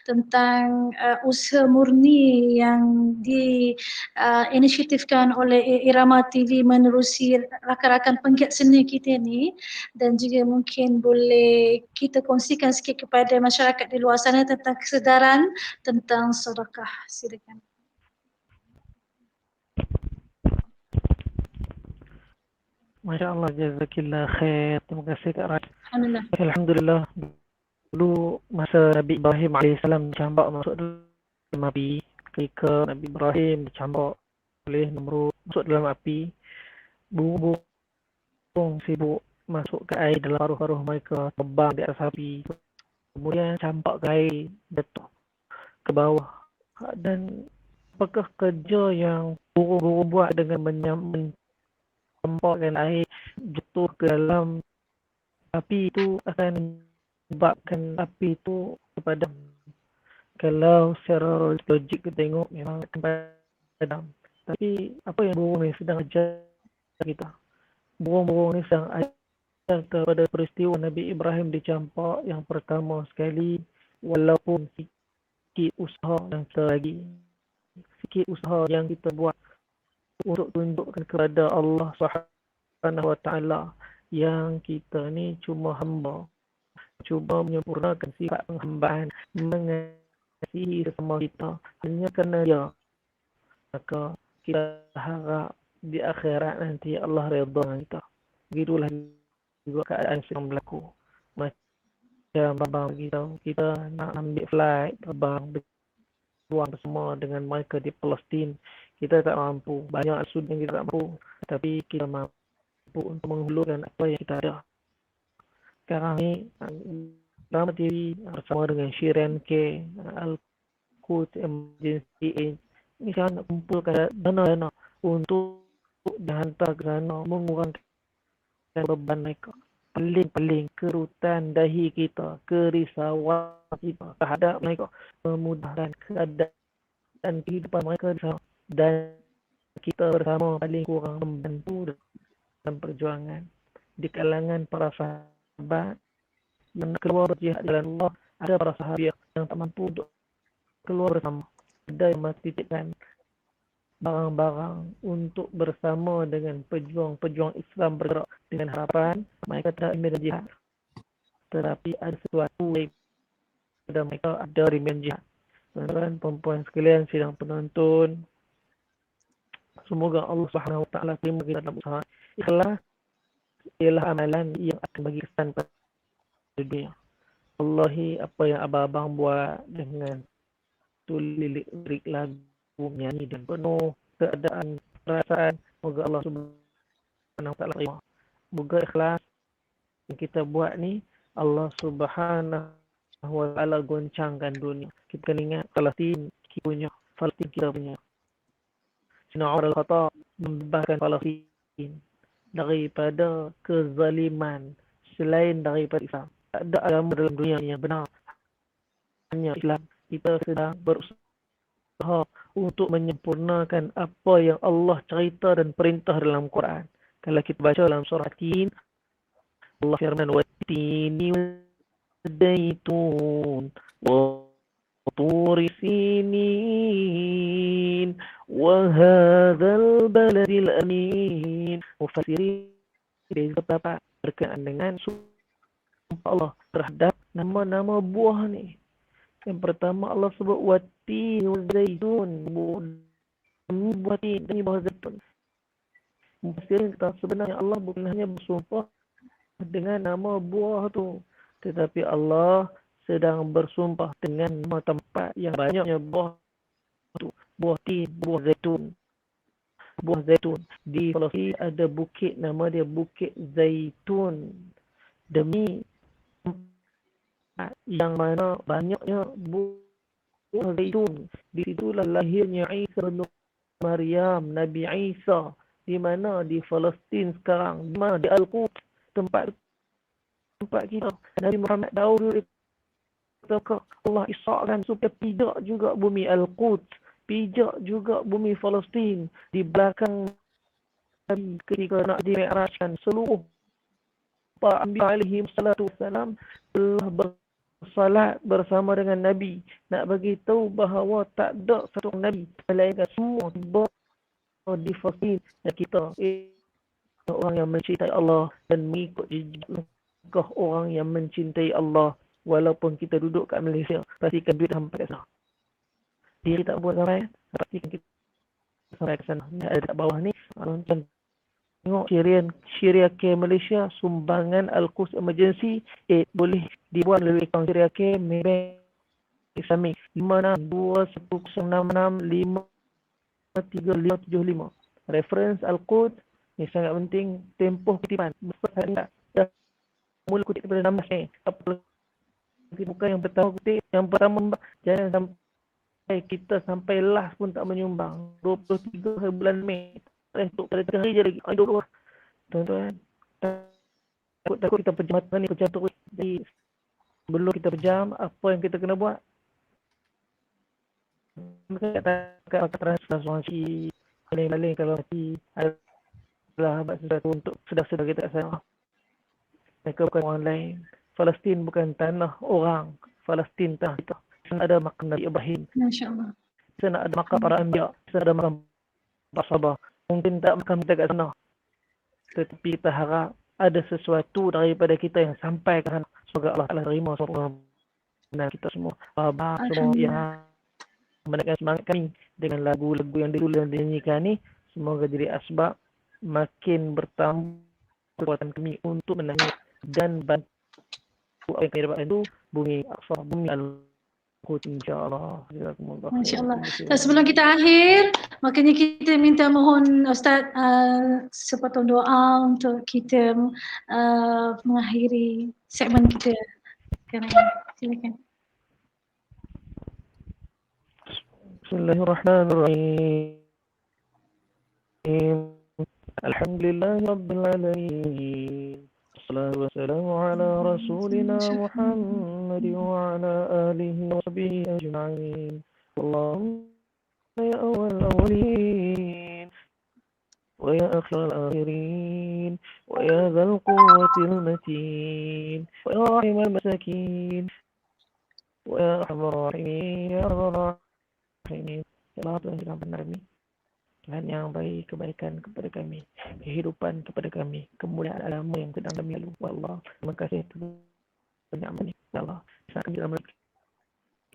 tentang usaha murni yang diinisiatifkan oleh Irama TV menerusi rakan-rakan penggiat seni kita ni, dan juga mungkin boleh kita kongsikan sikit kepada masyarakat di luar sana tentang kesedaran tentang sedekah. Silakan. Masya Allah, jazakillah khair. Terima kasih Kak Raj. Alhamdulillah. Alhamdulillah. Dulu masa Nabi Ibrahim AS dicambak masuk dalam api, ketika Nabi Ibrahim dicambak oleh Namrud masuk dalam api, burung sibuk masuk ke air dalam paruh-paruh mereka, terbang di atas api, kemudian campak ke air, jatuh ke bawah. Dan apakah kerja yang burung-burung buat dengan campakkan air jatuh ke dalam api itu akan menyebabkan api itu padam? Kalau secara logik kita tengok memang akan padam. Tapi apa yang burung ni sedang ajar kita? Burung-burung ni sedang ajar kepada peristiwa Nabi Ibrahim dicampak yang pertama sekali, walaupun sikit usaha yang kita lagi, sikit usaha yang kita buat untuk tunjukkan kepada Allah Subhanahu wa taala yang kita ni cuma hamba, cuba menyempurnakan sifat penghambaan, mengasihi sesama kita hanya kerana dia, maka kita harap di akhirat nanti Allah redha dengan kita. Begitulah juga keadaan sedang berlaku. Macam babang kita nak ambil flight terbang berjuang bersama dengan mereka di Palestin, kita tak mampu. Banyak sudut yang kita tak mampu, tapi kita mampu untuk menghulurkan apa yang kita ada. Sekarang ni Irama TV bersama dengan Syrian K, Al-Quds Emergency Aid, ini saya nak kumpulkan dana untuk dihantar ke sana, mengurangkan beban mereka. Paling kerutan dahi kita, kerisauan kita terhadap mereka, memudahkan keadaan kehidupan mereka di sana. Dan kita bersama paling kurang membantu dalam perjuangan. Di kalangan para sahabat yang keluar berjihad jalan Allah, ada para sahabat yang tak mampu untuk keluar bersama. Ada yang menitipkan barang-barang untuk bersama dengan pejuang-pejuang Islam bergerak dengan harapan mereka tak ingin jihad. Tetapi ada sesuatu yang pada mereka ada rimban jihad. Tuan-tuan, perempuan sekalian, sidang penonton, semoga Allah Subhanahu wa taala terima kita dalam usaha. Ikhlas ialah amalan yang akan bagi kesan pada dunia. Wallahi, apa yang abang-abang buat dengan lirik lagu, menyanyi dan penuh keadaan perasaan, semoga Allah Subhanahu wa taala terima. Semoga ikhlas yang kita buat ni Allah Subhanahu wa taala goncangkan dunia. Kita ingat Palestin kita punya, Palestin kita punya. Sina Umar Al-Khattab membebaskan Palestin daripada kezaliman selain daripada Islam. Tak ada agama dalam dunia yang benar Islam. Kita sedang berusaha untuk menyempurnakan apa yang Allah cerita dan perintah dalam Quran. Kalau kita baca dalam surah Tin, Allah firman wattini wazzaitun wa turi sinin wa hadzal baladil amin. Mufassirin beberapa berkenaan dengan sumpah Allah terhadap nama-nama buah ni. Yang pertama Allah sebut wattini wazzaitun, buah tin dan buah zaitun. Mufassirin kata sebenarnya Allah bukan hanya bersumpah dengan nama buah tu, tetapi Allah sedang bersumpah dengan nama tempat yang banyaknya buah tu. Buah tin, buah zaitun. Buah zaitun. Di Palestin ada bukit, nama dia Bukit Zaitun. Demi tempat yang mana banyaknya buah zaitun. Di situlah lahirnya Isa bin Maryam, Nabi Isa. Di mana? Di Palestin sekarang. Di mana? Di Al-Quds, tempat kita. Nabi Muhammad Daud Allah isyaratkan supaya pijak juga bumi Al-Quds, pijak juga bumi Palestin. Di belakang Nabi ketika nak dimi'rajkan, seluruh para anbiya alaihi salatu wassalam telah bersalat bersama dengan Nabi, nak bagi tahu bahawa tak ada satu Nabi melainkan semua tiba di Palestin. Dan kita orang yang mencintai Allah dan mengikut jejak orang yang mencintai Allah. Walaupun kita duduk kat Malaysia, pastikan duit sampai ke sana. Diri tak buat sampai, pastikan kita sampai ke sana. Ni ada kat bawah ni, tengok Syria Care Malaysia, sumbangan Al-Quds Emergency Aid boleh dibuat melalui akaun Syria Care Maybank Islamic 562166 3575. Reference Al-Quds ni sangat penting. Tempoh kutipan besar dah mula kutip daripada 16 ni. Apa bukan yang pertama kutip, yang pertama jangan sampai kita sampai last pun tak menyumbang. 23 hari bulan Mei. Untuk pada 3 hari je lagi. Tuan-tuan, takut kita pejam mata ni, pejam terus. Jadi sebelum kita pejam, apa yang kita kena buat? Kata transformasi paling-paling kalau mati adalah buat sesuatu untuk sedar-sedar kita sana. Mereka bukan orang lain. Palestin bukan tanah orang. Palestin tanah kita. Sana ada makam Nabi Ibrahim. Masya-Allah. Sana ada makam para anbiya. Sana ada makam para sahabat. Mungkin tak makam kita kat sana, tetapi kita harap ada sesuatu daripada kita yang sampai ke sana. Semoga Allah Ta'ala terima semua kita semua. Sahabat semua yang menaikkan semangat kami dengan lagu-lagu yang ditulis dan dinyanyikan ni, semoga jadi asbab makin bertambah kekuatan kami untuk menangis dan bantu apa yang kami dapat itu bumi Aqsa, bumi Al-Quds, insya-Allah. Masya-Allah. Dan sebelum kita akhir, makanya kita minta mohon Ustaz sepatutnya doa untuk kita mengakhiri segmen kita. Silakan. Bismillahirrahmanirrahim. Alhamdulillahirabbil alamin. Wassalatu wassalamu ala rasulina Muhammad wa ala alihi wa sahbihi ajma'in. Allahumma ya awwal awwalin wa ya akhir al-akhirin wa ya dhal quwwatil matin wa ya rahim al-masakin wa ya arhamar rahimin ya rabbal alamin. Ya Allah, Tuhan kami, Tuhan yang beri kebaikan kepada kami, kehidupan kepada kami, kemuliaan agama yang sedang kami lalu. Ya Allah, terima kasih atas nikmat ini. Ya Allah, saat kami dalam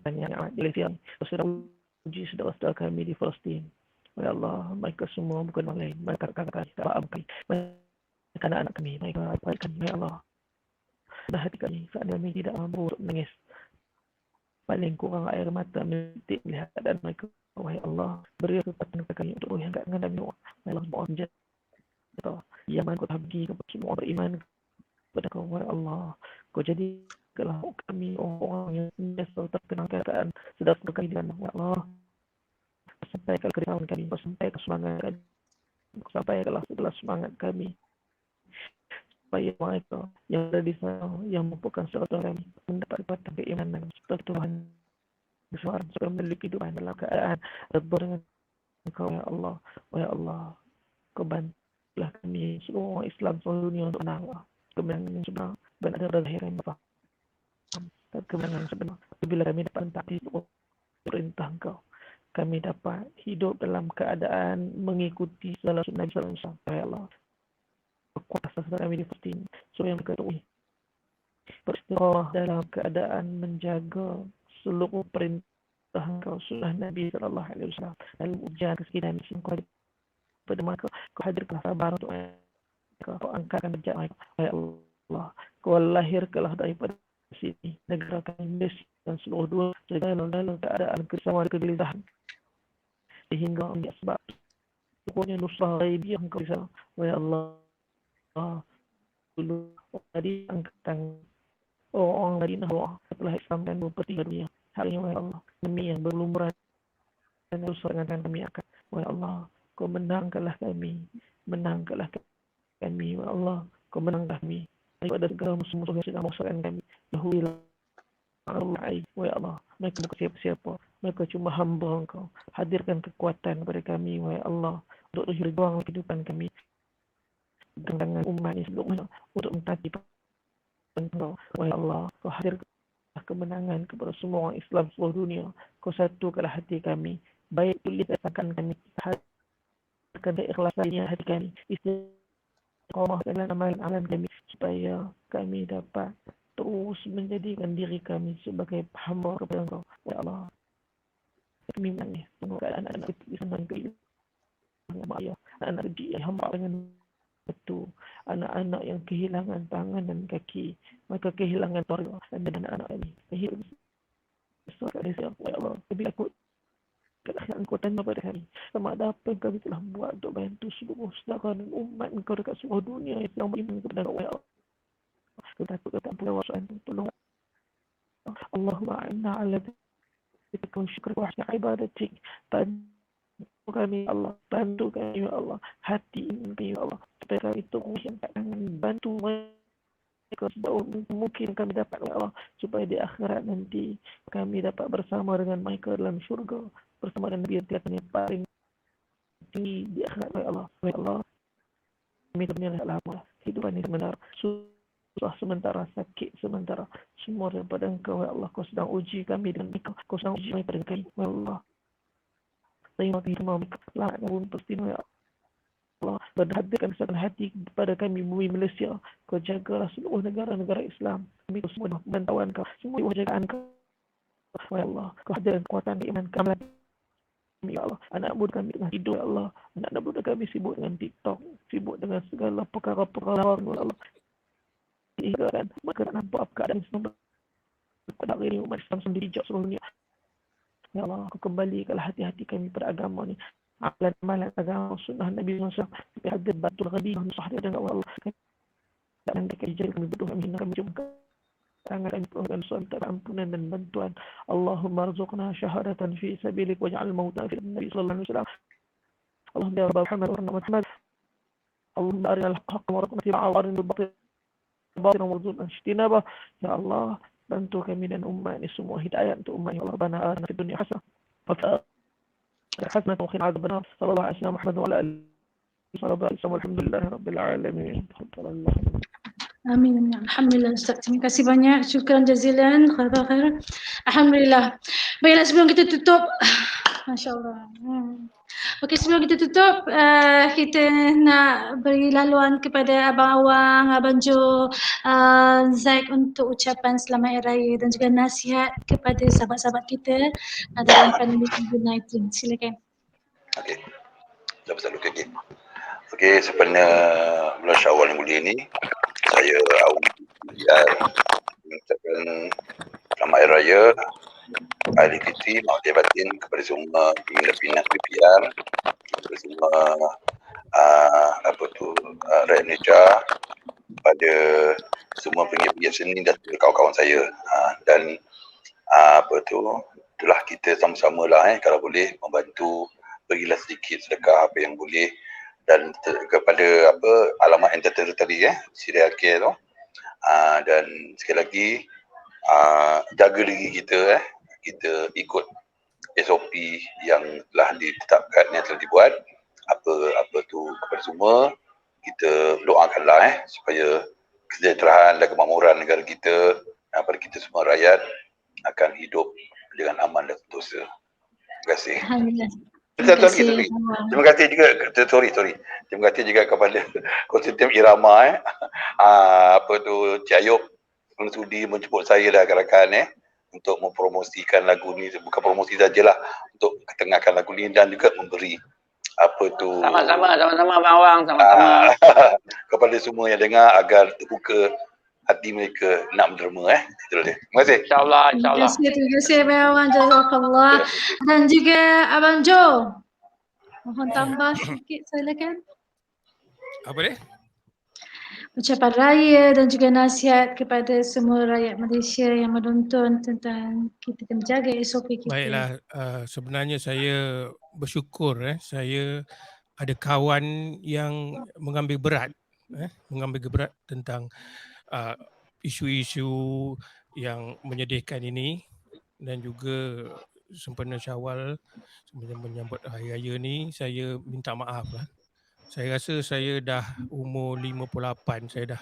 banyak nikmat di Malaysia, sudah uji saudara-saudara kami di Palestin. Ya Allah, mereka semua bukan orang lain, mereka kakak kami, mereka anak-anak kami, mereka baik kami. Ya Allah, dah hati kami saat kami tidak mampu untuk menangis, paling kurang air mata menitik melihat keadaan mereka. Wahai Allah, beri kekuatan kepada kami untuk mengangkat dengan Nabi Muhammad. Wahai Allah, semua senjata yang mana kau telah bagi kepada semua beriman kepada kau. Wahai Allah, kau jadikanlah kami orang yang biasa terkenal keadaan sedar berkait dengan Wahai Allah. Sampaikan kerisauan kami, sampaikan semangat kami, sampaikanlah segala semangat kami, supaya mereka yang ada di sana yang merupakan saudara kami mendapat kekuatan keimanan seperti Tuhan Seorang supaya memiliki kehidupan dalam keadaan redha dengan Engkau ya Allah. Ya Allah, Kau bantulah kami seluruh orang Islam seluruh dunia untuk menang kemenangan yang sebenar dan ada zahir yang faham dan kemenangan yang sebenar. Bila kami dapat mentaati perintah Engkau, kami dapat hidup dalam keadaan mengikuti segala sunnah Nabi sallallahu alaihi wasallam. Ya Allah, kuasa saudara kami di pasti supaya mereka beristiqamah dalam keadaan menjaga seluruh perintah Engkau, sunnah Nabi sallallahu alaihi wasallam, dalam ujian kesekian yang Kau pada mereka. Kau hadirkanlah sabar untuk mereka, Kau angkatkan derajat mereka. Ya Allah, Kau lahirkanlah daripada sini negara kami Malaysia dan seluruh dunia dalam keadaan kesamaan kegelisahan sehingga menjadi sebab pokoknya nusrah ghaibiyah Engkau bisa. Ya Allah, dulu tadi angkatan orang Madinah setelah Islam dan berpertiga dunia. Hari ini, ya Allah, demi yang berlumuran dan usaha dengan kami akan. Ya Allah, Kau menangkanlah kami, ya Allah, Kau menangkanlah kami daripada segala musuh-musuh yang sedang memusahkan kami. Dahululah Allah, ya Allah, mereka bukan siapa-siapa, mereka cuma hamba Engkau. Hadirkan kekuatan kepada kami, ya Allah, untuk berjuang kehidupan kami dengan umat ini seluruhnya untuk mentaati Engkau. Ya Allah, Kau hadirkan kemenangan kepada semua orang Islam seluruh dunia. Kau satukanlah hati kami, baik tulis akan kami, hadirkan keikhlasannya hati kami, istiqamah dalam amalan-amalan kami, supaya kami dapat terus menjadikan diri kami sebagai hamba kepada Engkau. Ya Allah, kami menangis semoga anak-anak kita di sana ayah, anak-anak dia hamba dengan betul, anak-anak yang kehilangan tangan dan kaki, mereka kehilangan keluarga dan anak-anak ini hidup dari siapa. Ya Allah, bila aku Engkau tanya pada kami sama ada apa yang kami telah buat untuk bantu seluruh saudara dan umat Engkau dekat seluruh dunia yang beriman kepada Engkau. Ya Allah, kita takut kata ampun wasan, tolong Allahumma a'inna ala dzikrika wa syukrika wa husni ibadatik. Bantu kami ya Allah, bantu kami ya Allah, hati ini ya Allah, supaya kami terus yang tangan bantu mereka sejauh mungkin kami dapat ya Allah, supaya di akhirat nanti kami dapat bersama dengan mereka dalam syurga, bersama dengan Nabi yang paling tinggi di akhirat. Ya Allah, ya Allah, kami ternyata lama hidup ini benar susah sementara, sakit sementara, semua daripada Engkau. Ya Allah, Kau sedang uji kami dengan Engkau, Kau sedang uji kami dengan kami. Ya Allah, terima kasih semua lahat pun pasti. Ya Allah, berhadirkan kesatuan hati kepada kami bumi Malaysia. Kau jagalah seluruh negara-negara Islam, kami semua bantuan Kau, semua jagaan Kau. Ya Allah, Kau hadirkan kekuatan iman kami. Ya Allah, anak muda kami tengah tidur. Ya Allah, anak muda kami sibuk dengan TikTok, sibuk dengan segala perkara-perkara. Ya Allah, sehingga kan mereka tak nampak apa keadaan Islam pada hari ini, umat Islam sendiri dijak seluruh dunia. Ya Allah, Kau kembalikanlah hati-hati kami pada agama ni, amalan agama sunnah Nabi SAW, supaya hadir batul ghadiyah nusah dia dengan Allah. Dan mereka dijadi kami berdoa, kami hina kami jumpa tangan kami permohonan minta ampunan dan bantuan. Allahumma arzuqna syahadatan fi sabilik waj'al mauta fi Nabi sallallahu alaihi wasallam. Allahumma ya rabbal Muhammad wa Muhammad. Allahumma arinal haqqa warzuqna ittiba'a wa arinal batila warzuqna ijtinabah. Ya Allah, bantu kami dan umat ini semua hidayah untuk umat. Ya Allah, rabbana atina fid dunya hasanah wa fil akhirati hasanah wa qina adzabannar. Sallallahu alaihi wasallam Muhammad wa ala alihi wa sahbihi alhamdulillahi rabbil alamin. Amin. Alhamdulillah Ustaz. Terima kasih banyak. Syukran jazilan. Khair. Alhamdulillah. Baiklah, sebelum kita tutup, Masya Allah. Okey, sebelum kita tutup, kita nak beri laluan kepada Abang Awang, Abang Jo, Zaid untuk ucapan selamat Hari Raya dan juga nasihat kepada sahabat-sahabat kita dalam pandemik COVID-19. Silakan. Okey. Dah besar dulu okey. Okey, sebenarnya bulan Syawal yang mulia ni, saya mengucapkan selamat Hari Raya, Hari Fitri, Mahdi Batin kepada semua pimpinan PPR, kepada semua rakyat Malaysia, kepada semua penggiat-penggiat seni dan kawan-kawan saya. Dan itulah kita sama-sama lah kalau boleh membantu, berilah sedikit sedekah apa yang boleh. Dan kepada alamat yang tertera tadi Serial Care tu, dan sekali lagi jaga diri kita kita ikut SOP yang telah ditetapkan, yang telah dibuat. Apa tu kepada semua, kita doakanlah supaya kesejahteraan dan kemakmuran negara kita, pada kita semua rakyat akan hidup dengan aman dan sentosa. Terima kasih. Alhamdulillah. Terima kasih juga, sorry. Terima kasih juga kepada konsortium Irama Cik Ayub sudi menjemput saya dan rakan-rakan untuk mempromosikan lagu ni, bukan promosi sajalah, untuk ketengahkan lagu ni dan juga memberi sama-sama Bang Awang, sama-sama kepada semua yang dengar agar terbuka hati mereka nak menderma. Terima kasih. InsyaAllah. Terima kasih Abang Awang, jazakallah. Dan juga Abang Jo, mohon tambah sedikit, silakan. Apa dia? Ucapan raya dan juga nasihat kepada semua rakyat Malaysia yang menonton tentang kita kena jaga SOP kita. Baiklah, sebenarnya saya bersyukur saya ada kawan yang mengambil berat tentang isu-isu yang menyedihkan ini, dan juga sempena Syawal, sempena menyambut hari raya ni, saya minta maaf lah. Saya rasa saya dah umur 58, saya dah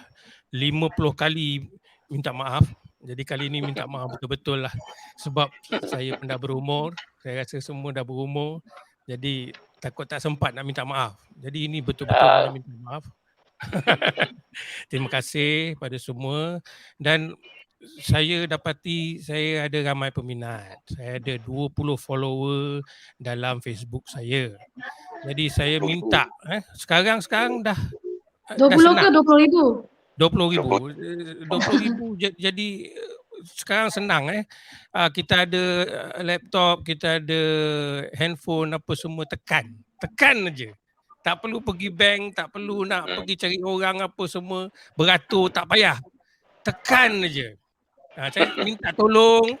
50 kali minta maaf. Jadi kali ni minta maaf betul-betul lah. Sebab saya pun dah berumur, saya rasa semua dah berumur. Jadi takut tak sempat nak minta maaf. Jadi ini betul-betul punya minta maaf. Terima kasih pada semua. Dan saya dapati saya ada ramai peminat. Saya ada 20 follower dalam Facebook saya. Jadi saya minta sekarang dah 20 ke 20,000? 20,000. Jadi sekarang senang kita ada laptop, kita ada handphone, apa semua, tekan aja. Tak perlu pergi bank, tak perlu nak pergi cari orang apa semua, beratur, tak payah. Tekan aja. Saya minta tolong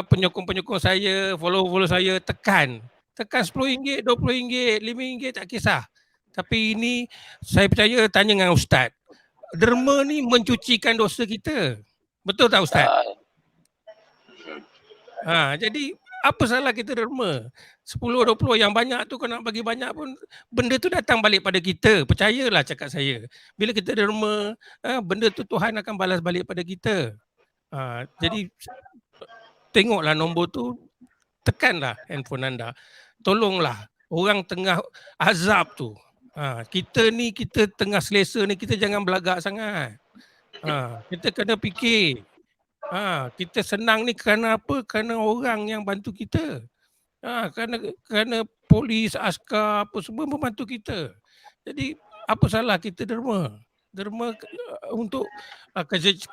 penyokong-penyokong saya, follow saya, tekan RM10, RM20, RM5, tak kisah. Tapi ini saya percaya, tanya dengan Ustaz, derma ni mencucikan dosa kita. Betul tak Ustaz? Jadi apa salah kita derma? 10-20 yang banyak tu, kalau nak bagi banyak pun benda tu datang balik pada kita. Percayalah cakap saya. Bila kita derma, benda tu Tuhan akan balas balik pada kita. Jadi tengoklah nombor tu, tekanlah handphone anda. Tolonglah orang tengah azab tu. Kita tengah selesa ni, kita jangan belagak sangat. Kita kena fikir. Kita senang ni kerana apa? Kerana orang yang bantu kita. Kerana polis, askar, apa semua membantu kita. Jadi apa salah kita derma? Derma untuk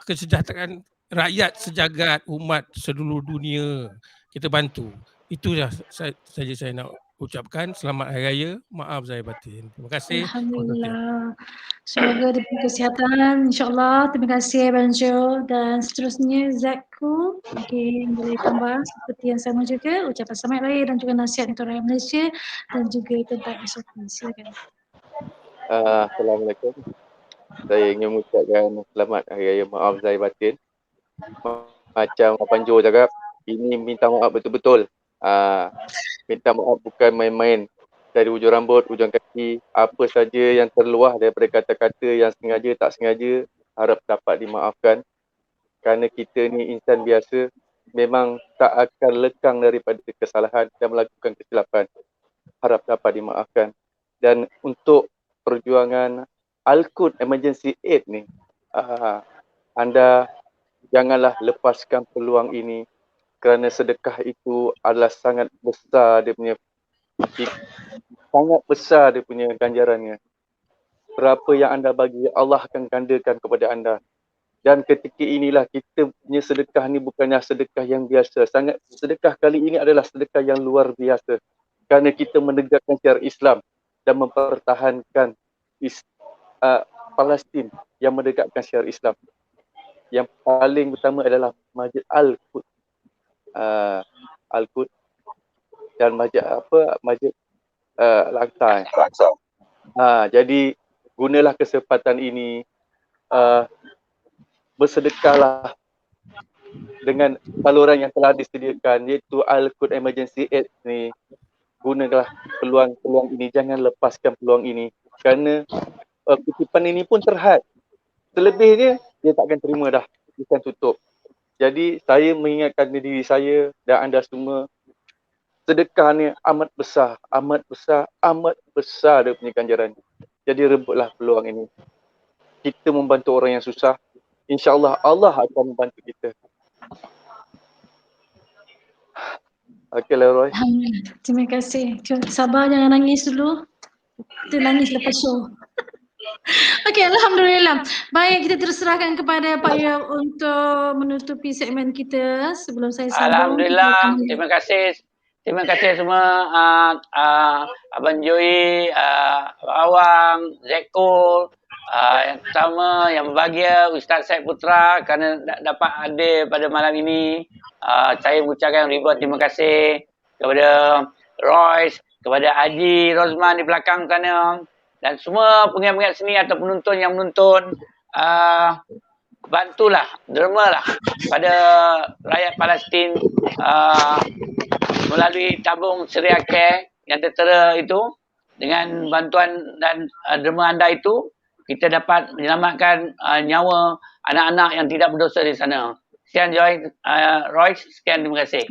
kesejahteraan rakyat sejagat, umat seluruh dunia. Kita bantu. Itu saja saya nak ucapkan. Selamat Hari Raya. Maaf zahir batin. Terima kasih. Alhamdulillah. Semoga diberi kesihatan, insyaAllah. Terima kasih Abang Jo. Dan seterusnya Zakku mungkin boleh tambah seperti yang sama juga, ucapan selamat raya dan juga nasihat untuk rakyat Malaysia dan juga tentang SOP. Silakan. Assalamualaikum. Saya ingin mengucapkan selamat Hari Raya, maaf zahir batin. Macam Abang Jo cakap, ini minta maaf betul-betul. Minta maaf bukan main-main. Dari ujung rambut, ujung kaki, apa saja yang terluah daripada kata-kata yang sengaja tak sengaja, harap dapat dimaafkan. Kerana kita ni insan biasa, memang tak akan lekang daripada kesalahan dan melakukan kesilapan. Harap dapat dimaafkan. Dan untuk perjuangan Al-Quds Emergency Aid ni, anda janganlah lepaskan peluang ini, kerana sedekah itu adalah sangat besar dia punya ganjarannya. Berapa yang anda bagi, Allah akan gandakan kepada anda. Dan ketika inilah kita punya sedekah ni bukannya sedekah yang biasa. Sedekah kali ini adalah sedekah yang luar biasa. Kerana kita menegakkan syiar Islam dan mempertahankan Palestin yang menegakkan syiar Islam. Yang paling utama adalah Masjid Al-Quds. Al-Quds dan Masjid Al-Aqsa. Jadi gunalah kesempatan ini, bersedekahlah dengan saluran yang telah disediakan, iaitu Al-Quds Emergency Aid ni. Gunakanlah peluang-peluang ini, jangan lepaskan peluang ini, kerana kutipan ini pun terhad. Selebihnya dia takkan terima dah, bukan tutup. Jadi saya mengingatkan diri saya dan anda semua, sedekah ni amat besar, amat besar, amat besar dia punya ganjaran. Jadi rebutlah peluang ini. Kita membantu orang yang susah, insya-Allah Allah akan membantu kita. Okeylah Roy. Alhamdulillah. Terima kasih. Sabar, jangan nangis dulu. Kita nangis lepas show. Okey, Alhamdulillah. Baik, kita terserahkan kepada Pak Yop untuk menutupi segmen kita sebelum saya sambung. Alhamdulillah. Terima kasih. Terima kasih semua Abang Joey, Awang, Zekul, yang pertama, yang berbahagia Ustaz Syed Putra kerana dapat hadir pada malam ini. Saya mengucapkan ribuan terima kasih kepada Royce, kepada Haji Rozman di belakang sana dan semua pengingat-pengingat seni atau penonton yang menonton. Bantulah, dermalah pada rakyat Palestin melalui tabung Syria Care yang tertera itu. Dengan bantuan dan derma anda itu, kita dapat menyelamatkan nyawa anak-anak yang tidak berdosa di sana. Sekian Royce, sekian terima kasih.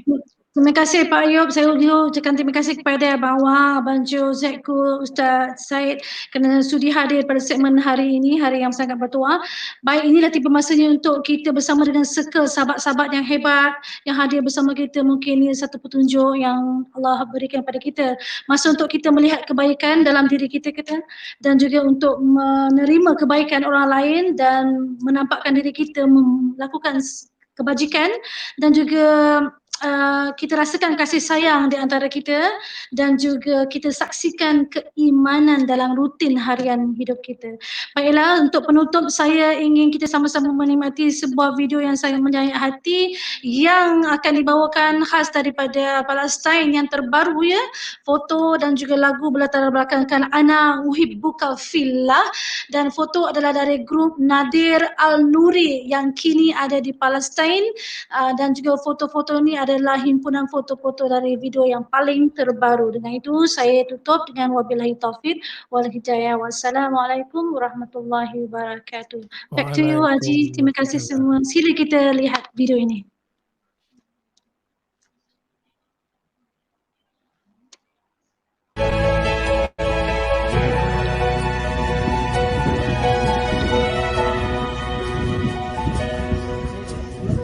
Terima kasih Pak Yop. Saya ucapkan terima kasih kepada Abang Wah, Abang Jo, Zekul, Ustaz Syed kerana sudi hadir pada segmen hari ini, hari yang sangat bertuah. Baik, inilah tiba masanya untuk kita bersama dengan circle sahabat-sahabat yang hebat yang hadir bersama kita. Mungkin ini satu petunjuk yang Allah berikan pada kita. Masa untuk kita melihat kebaikan dalam diri kita dan juga untuk menerima kebaikan orang lain dan menampakkan diri kita melakukan kebajikan dan juga kita rasakan kasih sayang di antara kita dan juga kita saksikan keimanan dalam rutin harian hidup kita. Baiklah, untuk penutup saya ingin kita sama-sama menikmati sebuah video yang sangat menyayat hati yang akan dibawakan khas daripada Palestin yang terbaru ya. Foto dan juga lagu berlatar belakangkan Ana Uhibbuka Fillah dan foto adalah dari grup Nadir Al-Nuri yang kini ada di Palestin dan juga foto-foto ni adalah himpunan foto-foto dari video yang paling terbaru. Dengan itu saya tutup dengan wabillahi taufiq wal hidayah. Wassalamualaikum warahmatullahi wabarakatuh. Back to you Haji. Terima kasih semua. Sila kita lihat video ini.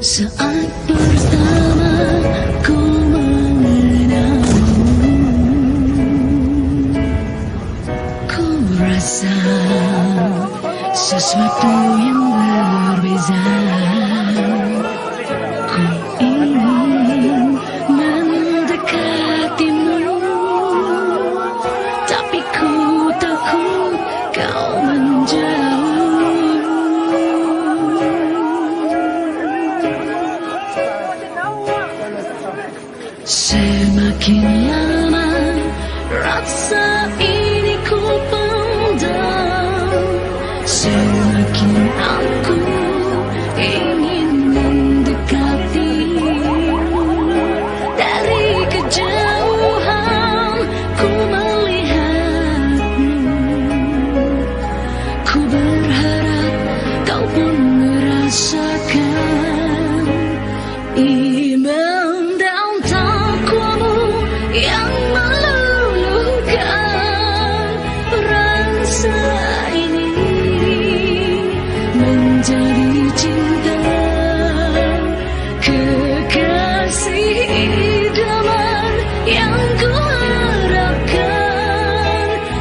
Saat pertama ku mengenalmu, ku rasa sesuatu yang berbeza. Ku ingin mendekatimu, tapi ku takut kau menjauh. Semakin lama rasa ini ku pendam, semakin aku ingin mendekatimu. Dari kejauhan ku melihatmu, ku berharap kau pun merasakan iman yang meluluhkan rasa ini menjadi cinta, kekasih idaman yang ku harapkan.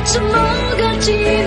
Semoga cinta